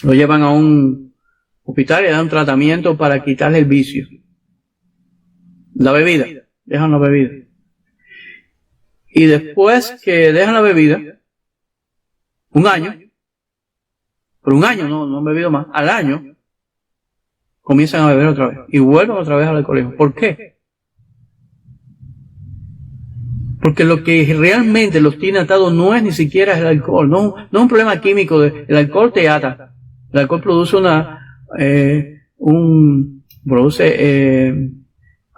lo llevan a un hospital y le dan un tratamiento para quitarle el vicio. La bebida, dejan la bebida. Y después que dejan la bebida, un año, por un año no han bebido más, al año, comienzan a beber otra vez. Y vuelven otra vez al alcoholismo. ¿Por qué? Porque lo que realmente los tiene atados no es ni siquiera el alcohol, no es un problema químico. El alcohol te ata. El alcohol produce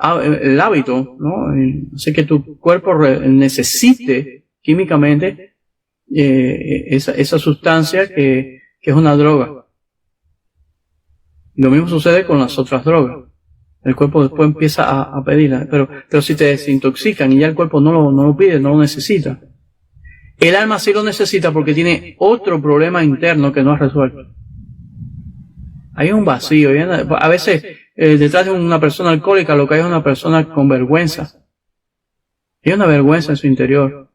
el hábito, ¿no? Hace que tu cuerpo necesite químicamente esa sustancia que es una droga. Lo mismo sucede con las otras drogas. El cuerpo después empieza a pedirla, pero si te desintoxican y ya el cuerpo no lo pide, no lo necesita. El alma sí lo necesita porque tiene otro problema interno que no ha resuelto. Hay un vacío. A veces detrás de una persona alcohólica lo que hay es una persona con vergüenza. Hay una vergüenza en su interior.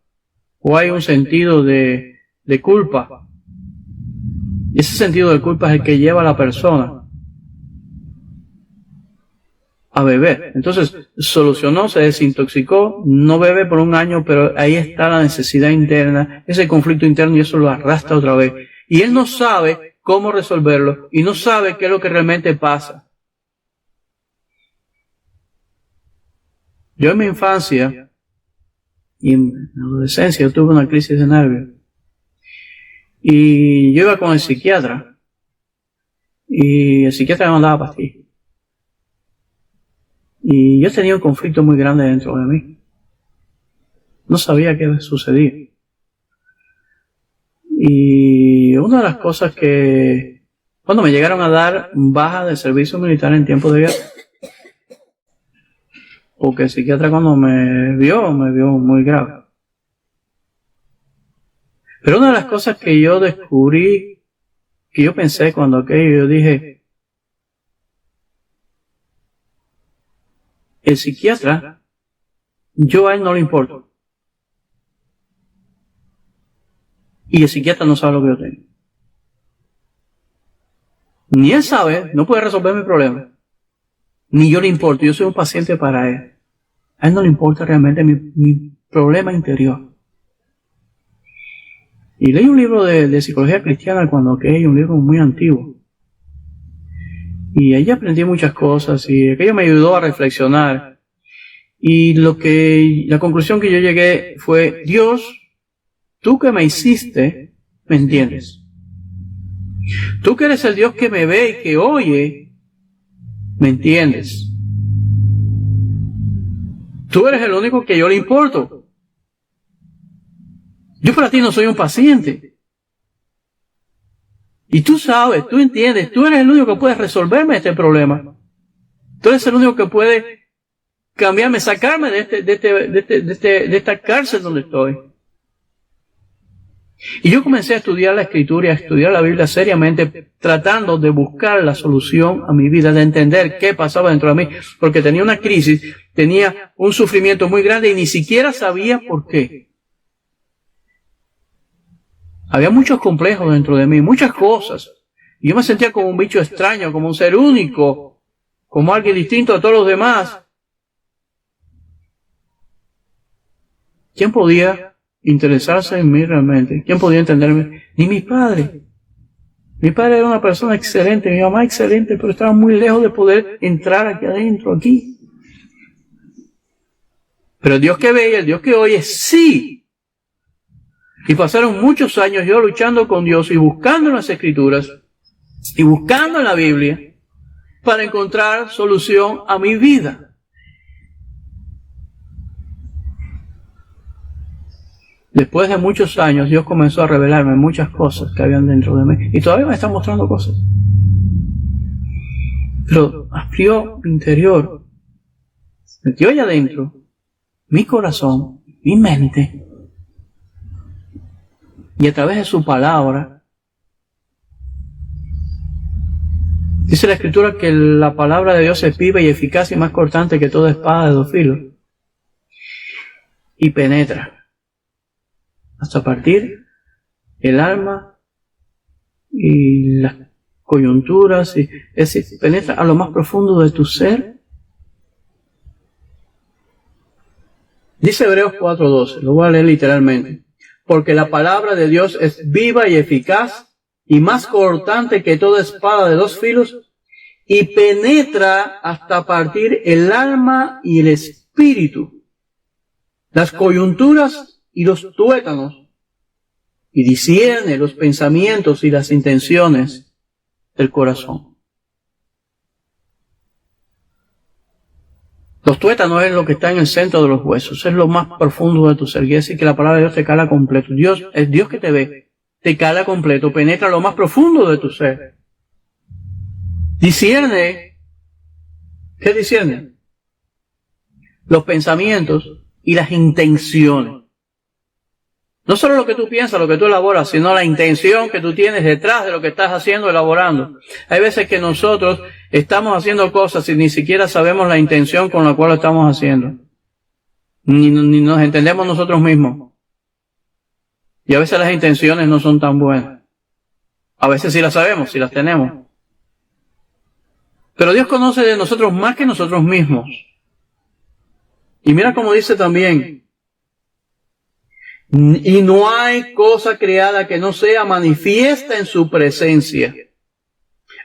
O hay un sentido de culpa. Y ese sentido de culpa es el que lleva a la persona a beber. Entonces, solucionó, se desintoxicó, no bebe por un año, pero ahí está la necesidad interna, ese conflicto interno, y eso lo arrastra otra vez. Y él no sabe cómo resolverlo, y no sabe qué es lo que realmente pasa. Yo en mi infancia y en la adolescencia tuve una crisis de nervios. Y yo iba con el psiquiatra, y el psiquiatra me mandaba pastillas. Y yo tenía un conflicto muy grande dentro de mí. No sabía qué sucedía. Y una de las cosas que, cuando me llegaron a dar baja de servicio militar en tiempo de guerra, porque el psiquiatra cuando me vio muy grave. Pero una de las cosas que yo descubrí, que yo pensé cuando aquello, yo dije, el psiquiatra, yo a él no le importo. Y el psiquiatra no sabe lo que yo tengo. Ni él sabe, no puede resolver mi problema. Ni yo le importo, yo soy un paciente para él. A él no le importa realmente mi problema interior. Y leí un libro de psicología cristiana cuando aquello, un libro muy antiguo. Y allí aprendí muchas cosas y aquello me ayudó a reflexionar. Y la conclusión que yo llegué fue: Dios, tú que me hiciste, me entiendes. Tú que eres el Dios que me ve y que oye, me entiendes. Tú eres el único que yo le importo. Yo para ti no soy un paciente. Y tú sabes, tú entiendes, tú eres el único que puede resolverme este problema. Tú eres el único que puede cambiarme, sacarme de esta cárcel donde estoy. Y yo comencé a estudiar la Escritura, a estudiar la Biblia seriamente, tratando de buscar la solución a mi vida, de entender qué pasaba dentro de mí, porque tenía una crisis, tenía un sufrimiento muy grande y ni siquiera sabía por qué. Había muchos complejos dentro de mí, muchas cosas. Y yo me sentía como un bicho extraño, como un ser único, como alguien distinto a todos los demás. ¿Quién podía interesarse en mí realmente? ¿Quién podía entenderme? Ni mi padre. Mi padre era una persona excelente, mi mamá excelente, pero estaba muy lejos de poder entrar aquí adentro, aquí. Pero el Dios que ve y el Dios que oye, sí. Y pasaron muchos años yo luchando con Dios y buscando en las Escrituras y buscando en la Biblia para encontrar solución a mi vida. Después de muchos años, Dios comenzó a revelarme muchas cosas que habían dentro de mí. Y todavía me está mostrando cosas. Pero abrió mi interior, metió allá adentro mi corazón, mi mente. Y a través de su palabra, dice la Escritura que la palabra de Dios es viva y eficaz y más cortante que toda espada de 2 filos. Y penetra hasta partir el alma y las coyunturas, y es decir, penetra a lo más profundo de tu ser. Dice Hebreos 4:12, lo voy a leer literalmente. Porque la palabra de Dios es viva y eficaz y más cortante que toda espada de 2 filos y penetra hasta partir el alma y el espíritu, las coyunturas y los tuétanos, y discierne los pensamientos y las intenciones del corazón. Los tuétanos es lo que está en el centro de los huesos, es lo más profundo de tu ser. Quiere decir que la palabra de Dios te cala completo. Dios es Dios que te ve, te cala completo, penetra lo más profundo de tu ser. Discierne, ¿qué discierne? Los pensamientos y las intenciones. No solo lo que tú piensas, lo que tú elaboras, sino la intención que tú tienes detrás de lo que estás haciendo, elaborando. Hay veces que nosotros estamos haciendo cosas y ni siquiera sabemos la intención con la cual lo estamos haciendo. Ni nos entendemos nosotros mismos. Y a veces las intenciones no son tan buenas. A veces sí las sabemos, sí las tenemos. Pero Dios conoce de nosotros más que nosotros mismos. Y mira cómo dice también: y no hay cosa creada que no sea manifiesta en su presencia.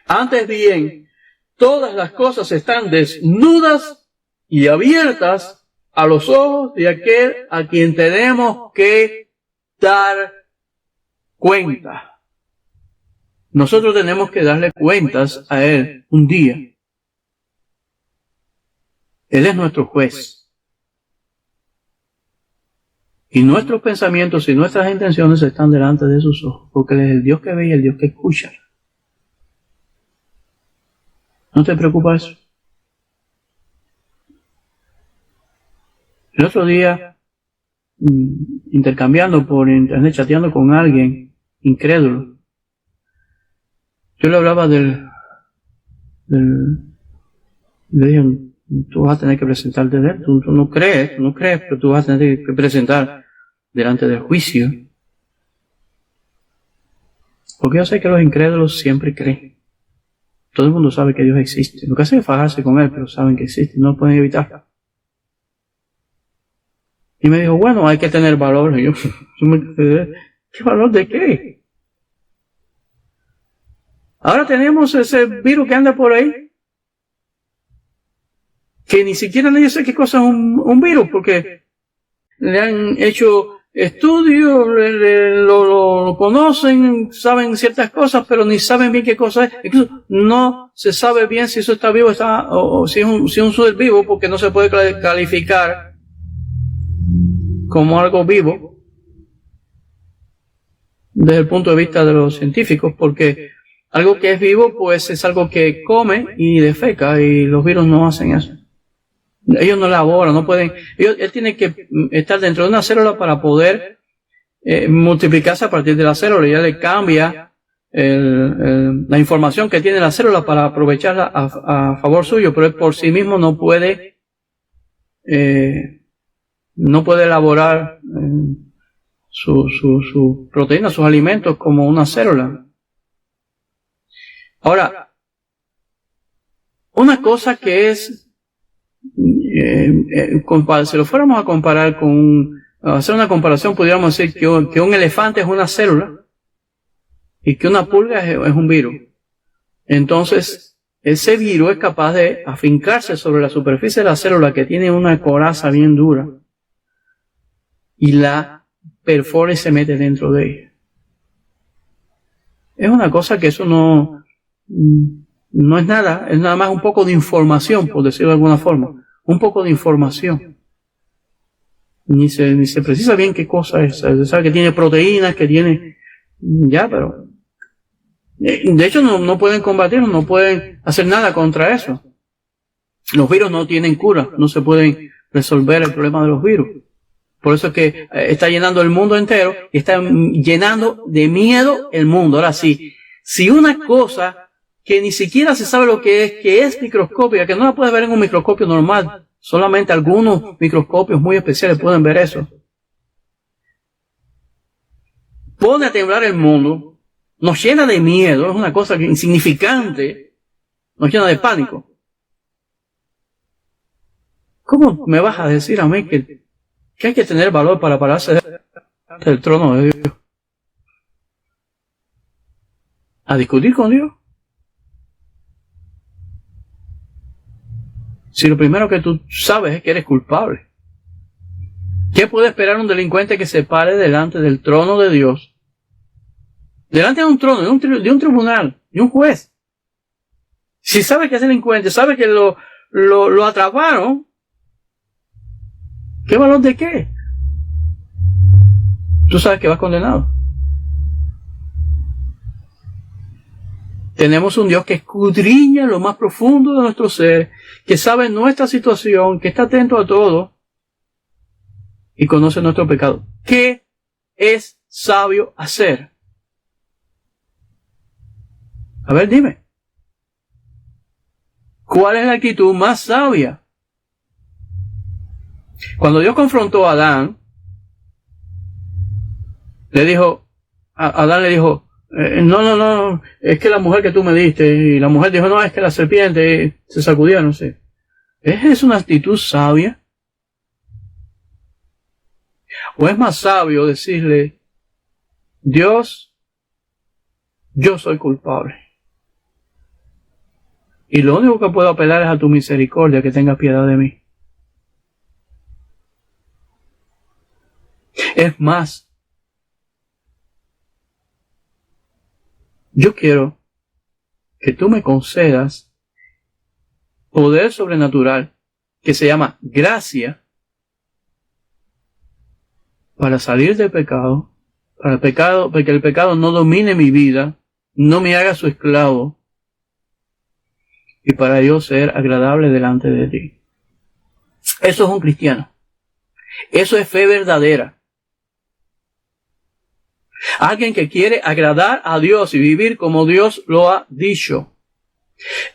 Antes bien, todas las cosas están desnudas y abiertas a los ojos de aquel a quien tenemos que dar cuenta. Nosotros tenemos que darle cuentas a Él un día. Él es nuestro juez. Y nuestros pensamientos y nuestras intenciones están delante de sus ojos, porque Él es el Dios que ve y el Dios que escucha. ¿No te preocupa eso? El otro día, intercambiando por internet, chateando con alguien incrédulo, yo le hablaba le dije: tú vas a tener que presentarte de él, tú no crees, pero tú vas a tener que presentar delante del juicio. Porque yo sé que los incrédulos siempre creen. Todo el mundo sabe que Dios existe. Lo que hacen es fajarse con Él, pero saben que existe, no lo pueden evitar. Y me dijo: bueno, hay que tener valor. Y yo ¿Qué valor de qué? Ahora tenemos ese virus que anda por ahí, que ni siquiera nadie sabe qué cosa es un virus, porque le han hecho estudios, lo conocen, saben ciertas cosas, pero ni saben bien qué cosa es. Incluso no se sabe bien si eso está vivo o si es un ser vivo, porque no se puede calificar como algo vivo desde el punto de vista de los científicos, porque algo que es vivo pues es algo que come y defeca, y los virus no hacen eso. Ellos no elaboran, no pueden, él tiene que estar dentro de una célula para poder multiplicarse a partir de la célula. Ya le cambia la información que tiene la célula para aprovecharla a favor suyo, pero él por sí mismo no puede elaborar su proteína, sus alimentos como una célula. Ahora, una cosa que es, si lo fuéramos a comparar hacer una comparación, podríamos decir que un elefante es una célula y que una pulga es un virus. Entonces, ese virus es capaz de afincarse sobre la superficie de la célula, que tiene una coraza bien dura, y la perfora y se mete dentro de ella. Es una cosa que eso no es nada, es nada más un poco de información, por decirlo de alguna forma. Un poco de información. Ni se precisa bien qué cosa es. Se sabe que tiene proteínas, que tiene... Ya, pero... De hecho, no pueden combatirlo, no pueden hacer nada contra eso. Los virus no tienen cura, no se pueden resolver el problema de los virus. Por eso es que está llenando el mundo entero y está llenando de miedo el mundo. Ahora sí, si una cosa que ni siquiera se sabe lo que es microscópica, que no la puedes ver en un microscopio normal, solamente algunos microscopios muy especiales pueden ver eso, pone a temblar el mundo, nos llena de miedo, es una cosa insignificante, nos llena de pánico. ¿Cómo me vas a decir a mí que hay que tener valor para pararse del trono de Dios a discutir con Dios? Si lo primero que tú sabes es que eres culpable. ¿Qué puede esperar un delincuente que se pare delante del trono de Dios? Delante de un trono, de un tribunal, de un juez. Si sabe que es delincuente, sabe que lo atraparon, ¿qué valor de qué? Tú sabes que vas condenado. Tenemos un Dios que escudriña lo más profundo de nuestro ser, que sabe nuestra situación, que está atento a todo y conoce nuestro pecado. ¿Qué es sabio hacer? A ver, dime. ¿Cuál es la actitud más sabia? Cuando Dios confrontó a Adán, Adán le dijo, no, es que la mujer que tú me diste, y la mujer dijo, no, es que la serpiente, se sacudía, no sé. ¿Es una actitud sabia? ¿O es más sabio decirle, Dios, yo soy culpable, y lo único que puedo apelar es a tu misericordia, que tengas piedad de mí? Es más, yo quiero que tú me concedas poder sobrenatural que se llama gracia para salir del pecado, para que el pecado no domine mi vida, no me haga su esclavo, y para yo ser agradable delante de ti. Eso es un cristiano. Eso es fe verdadera. Alguien que quiere agradar a Dios y vivir como Dios lo ha dicho.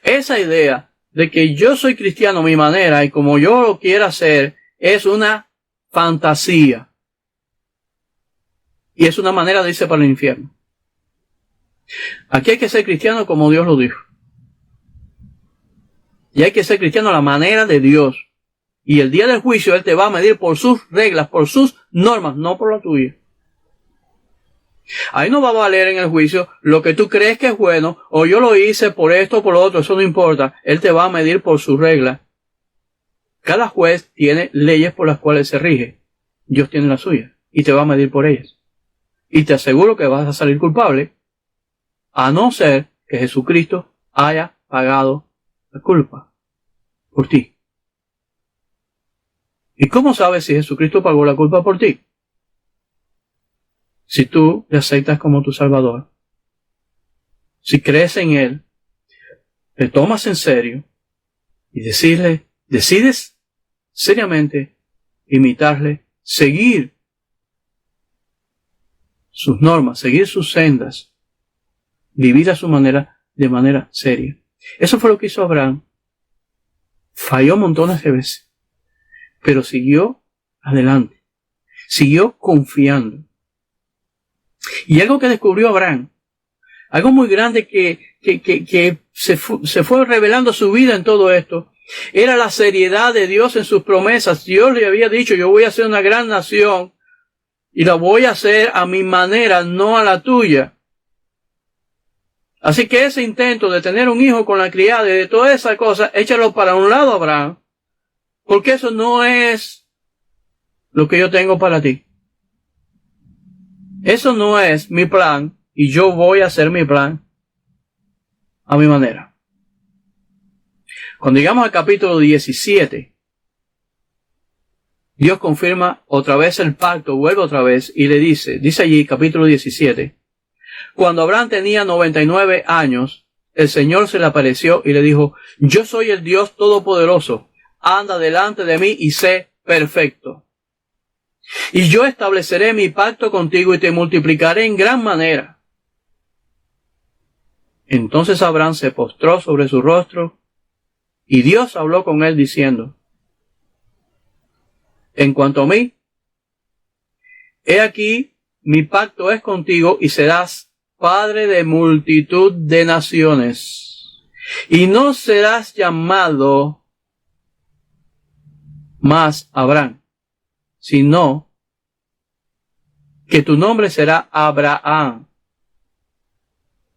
Esa idea de que yo soy cristiano a mi manera y como yo lo quiero hacer es una fantasía. Y es una manera de irse para el infierno. Aquí hay que ser cristiano como Dios lo dijo. Y hay que ser cristiano a la manera de Dios. Y el día del juicio Él te va a medir por sus reglas, por sus normas, no por la tuya. Ahí no va a valer en el juicio lo que tú crees que es bueno, o yo lo hice por esto o por lo otro, eso no importa. Él te va a medir por su regla. Cada juez tiene leyes por las cuales se rige. Dios tiene la suya y te va a medir por ellas. Y te aseguro que vas a salir culpable, a no ser que Jesucristo haya pagado la culpa por ti. ¿Y cómo sabes si Jesucristo pagó la culpa por ti? Si tú le aceptas como tu Salvador, si crees en Él, le tomas en serio y decides seriamente imitarle, seguir sus normas, seguir sus sendas, vivir a su manera, de manera seria. Eso fue lo que hizo Abraham. Falló montones de veces, pero siguió adelante, siguió confiando. Y algo que descubrió Abraham, algo muy grande que se fue revelando su vida en todo esto, era la seriedad de Dios en sus promesas. Dios le había dicho, yo voy a hacer una gran nación y la voy a hacer a mi manera, no a la tuya. Así que ese intento de tener un hijo con la criada y de todas esas cosas, échalo para un lado, Abraham, porque eso no es lo que yo tengo para ti. Eso no es mi plan y yo voy a hacer mi plan a mi manera. Cuando llegamos al capítulo 17, Dios confirma otra vez el pacto, vuelve otra vez y le dice allí capítulo 17, cuando Abraham tenía 99 años, el Señor se le apareció y le dijo, yo soy el Dios Todopoderoso, anda delante de mí y sé perfecto. Y yo estableceré mi pacto contigo y te multiplicaré en gran manera. Entonces Abraham se postró sobre su rostro y Dios habló con él diciendo, en cuanto a mí, he aquí mi pacto es contigo y serás padre de multitud de naciones. Y no serás llamado más Abraham, sino que tu nombre será Abraham.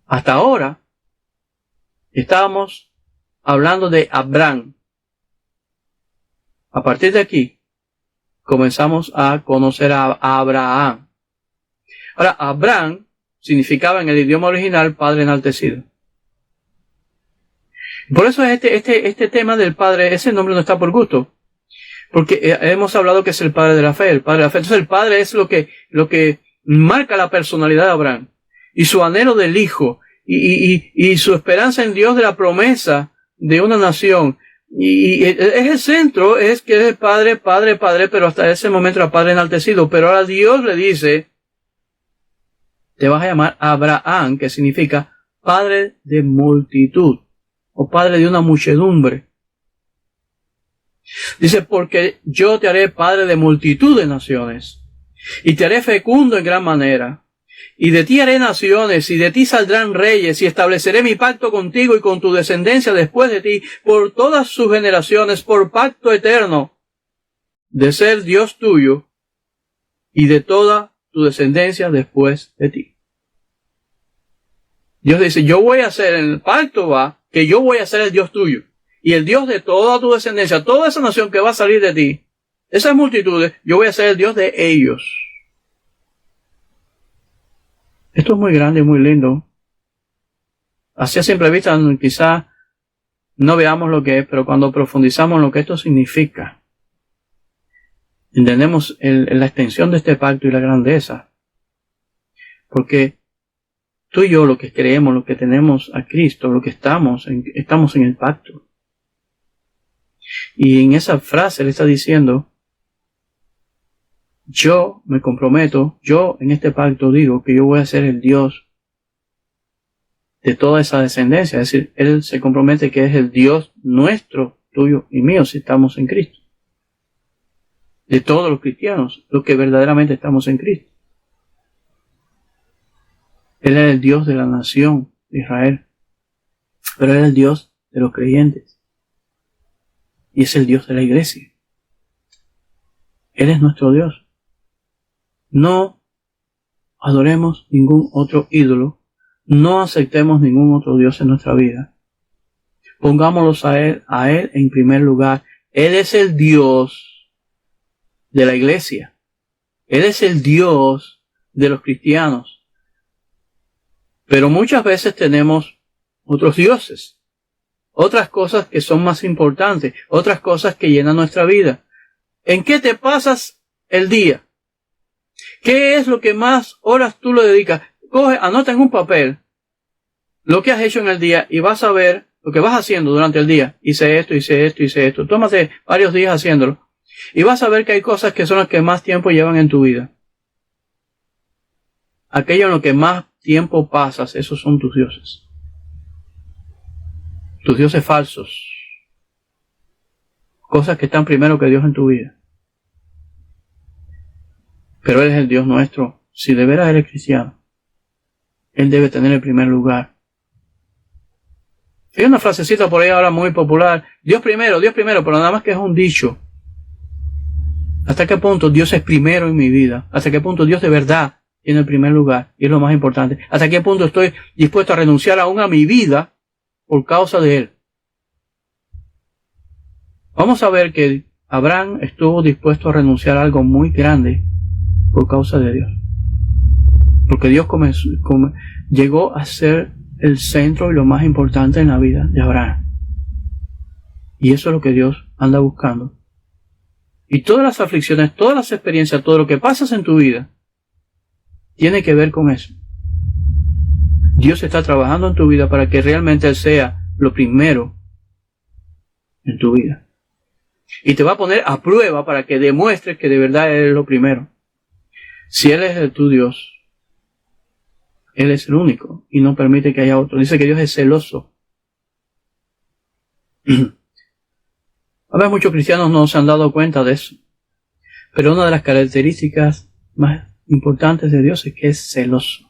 Hasta ahora estábamos hablando de Abraham. A partir de aquí comenzamos a conocer a Abraham. Ahora, Abraham significaba en el idioma original padre enaltecido. Por eso este tema del padre, ese nombre no está por gusto. Porque hemos hablado que es el padre de la fe, el padre de la fe. Entonces el padre es lo que marca la personalidad de Abraham. Y su anhelo del hijo. Y su esperanza en Dios de la promesa de una nación. Y es el centro, es que es el padre, pero hasta ese momento era padre enaltecido. Pero ahora Dios le dice, te vas a llamar Abraham, que significa padre de multitud. O padre de una muchedumbre. Dice, porque yo te haré padre de multitud de naciones, y te haré fecundo en gran manera, y de ti haré naciones, y de ti saldrán reyes, y estableceré mi pacto contigo y con tu descendencia después de ti, por todas sus generaciones, por pacto eterno, de ser Dios tuyo, y de toda tu descendencia después de ti. Dios dice, yo voy a hacer, en el pacto va, que yo voy a ser el Dios tuyo. Y el Dios de toda tu descendencia, toda esa nación que va a salir de ti, esas multitudes, yo voy a ser el Dios de ellos. Esto es muy grande y muy lindo. Así a simple vista, quizá no veamos lo que es, pero cuando profundizamos en lo que esto significa, entendemos la extensión de este pacto y la grandeza. Porque tú y yo, lo que creemos, lo que tenemos a Cristo, lo que estamos en el pacto. Y en esa frase le está diciendo, yo me comprometo, yo en este pacto digo que yo voy a ser el Dios de toda esa descendencia. Es decir, Él se compromete que es el Dios nuestro, tuyo y mío si estamos en Cristo. De todos los cristianos, los que verdaderamente estamos en Cristo. Él es el Dios de la nación de Israel, pero Él es el Dios de los creyentes. Y es el Dios de la iglesia. Él es nuestro Dios. No adoremos ningún otro ídolo, no aceptemos ningún otro Dios en nuestra vida. Pongámoslos a Él en primer lugar. Él es el Dios de la iglesia. Él es el Dios de los cristianos. Pero muchas veces tenemos otros dioses, otras cosas que son más importantes, otras cosas que llenan nuestra vida. ¿En qué te pasas el día? ¿Qué es lo que más horas tú le dedicas? Coge, anota en un papel lo que has hecho en el día y vas a ver lo que vas haciendo durante el día. Hice esto, hice esto, hice esto. Tómate varios días haciéndolo y vas a ver que hay cosas que son las que más tiempo llevan en tu vida. Aquello en lo que más tiempo pasas, esos son tus dioses. Tus dioses falsos. Cosas que están primero que Dios en tu vida. Pero Él es el Dios nuestro. Si de veras eres cristiano, Él debe tener el primer lugar. Hay una frasecita por ahí ahora muy popular. Dios primero, pero nada más que es un dicho. ¿Hasta qué punto Dios es primero en mi vida? ¿Hasta qué punto Dios de verdad tiene el primer lugar? Y es lo más importante. ¿Hasta qué punto estoy dispuesto a renunciar aún a mi vida por causa de Él? Vamos a ver que Abraham estuvo dispuesto a renunciar a algo muy grande por causa de Dios. Porque Dios llegó a ser el centro y lo más importante en la vida de Abraham. Y eso es lo que Dios anda buscando. Y todas las aflicciones, todas las experiencias, todo lo que pasas en tu vida, tiene que ver con eso. Dios está trabajando en tu vida para que realmente Él sea lo primero en tu vida. Y te va a poner a prueba para que demuestres que de verdad Él es lo primero. Si Él es tu Dios, Él es el único y no permite que haya otro. Dice que Dios es celoso. A veces muchos cristianos no se han dado cuenta de eso. Pero una de las características más importantes de Dios es que es celoso.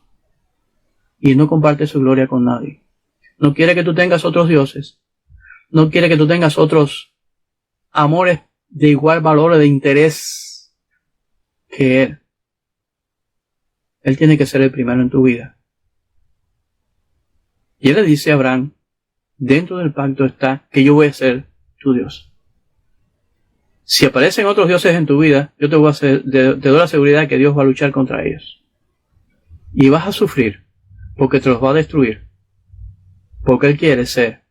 Y no comparte su gloria con nadie. No quiere que tú tengas otros dioses. No quiere que tú tengas otros amores de igual valor o de interés que Él. Él tiene que ser el primero en tu vida. Y Él le dice a Abraham, dentro del pacto está que yo voy a ser tu Dios. Si aparecen otros dioses en tu vida, yo te doy la seguridad de que Dios va a luchar contra ellos. Y vas a sufrir, porque te los va a destruir. Porque Él quiere ser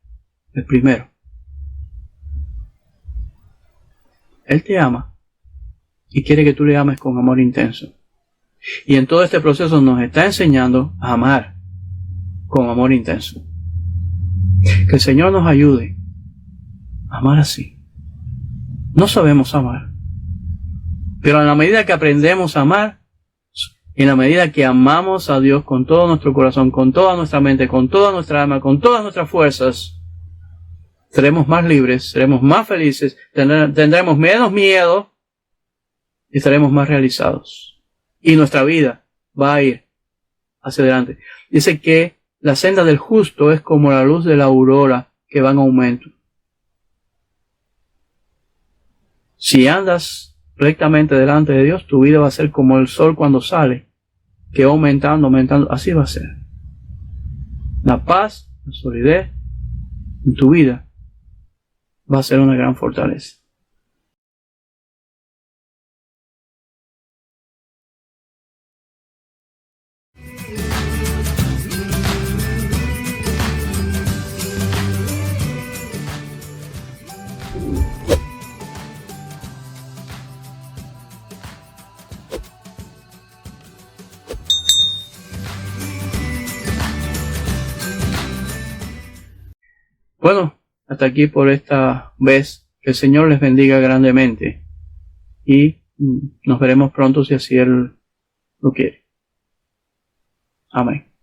el primero. Él te ama y quiere que tú le ames con amor intenso. Y en todo este proceso nos está enseñando a amar con amor intenso. Que el Señor nos ayude a amar así. No sabemos amar. Pero en la medida que aprendemos a amar, en la medida que amamos a Dios con todo nuestro corazón, con toda nuestra mente, con toda nuestra alma, con todas nuestras fuerzas, seremos más libres, seremos más felices, tendremos menos miedo y estaremos más realizados. Y nuestra vida va a ir hacia adelante. Dice que la senda del justo es como la luz de la aurora que va en aumento. Si andas rectamente delante de Dios, tu vida va a ser como el sol cuando sale, que va aumentando, aumentando. Así va a ser. La paz, la solidez en tu vida va a ser una gran fortaleza. Bueno, hasta aquí por esta vez. Que el Señor les bendiga grandemente. Y nos veremos pronto si así Él lo quiere. Amén.